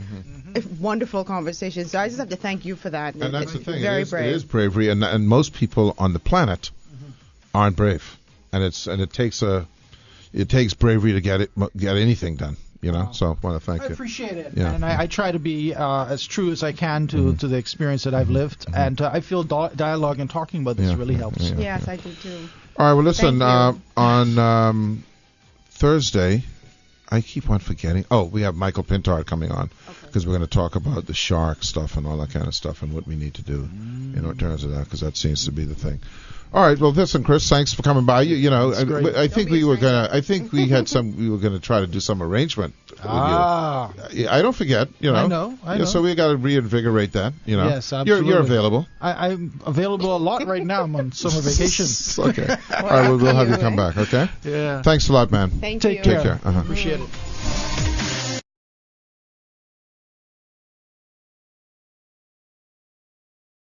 wonderful conversation. So I just have to thank you for that. And that's the thing. Very brave. It is bravery, and most people on the planet aren't brave, and it takes bravery to get anything done. So I want to thank you. I appreciate it, and I try to be as true as I can to the experience that I've lived, and I feel dialogue and talking about this really helps. Yes, I do too. All right, well, listen, on Thursday, I keep on forgetting. Oh, we have Michael Pintard coming on, because we're going to talk about the shark stuff and all that kind of stuff and what we need to do in terms of that, because that seems to be the thing. All right. Well, listen, Chris, thanks for coming by. I think we were gonna try to do some arrangement with you. I don't forget. I know. So we got to reinvigorate that. Yes, absolutely. You're available. I'm available a lot right now. I'm on summer vacation. Okay. All right. We'll have you come back. Okay. Yeah. Thanks a lot, man. Thank you. Take care. Appreciate it.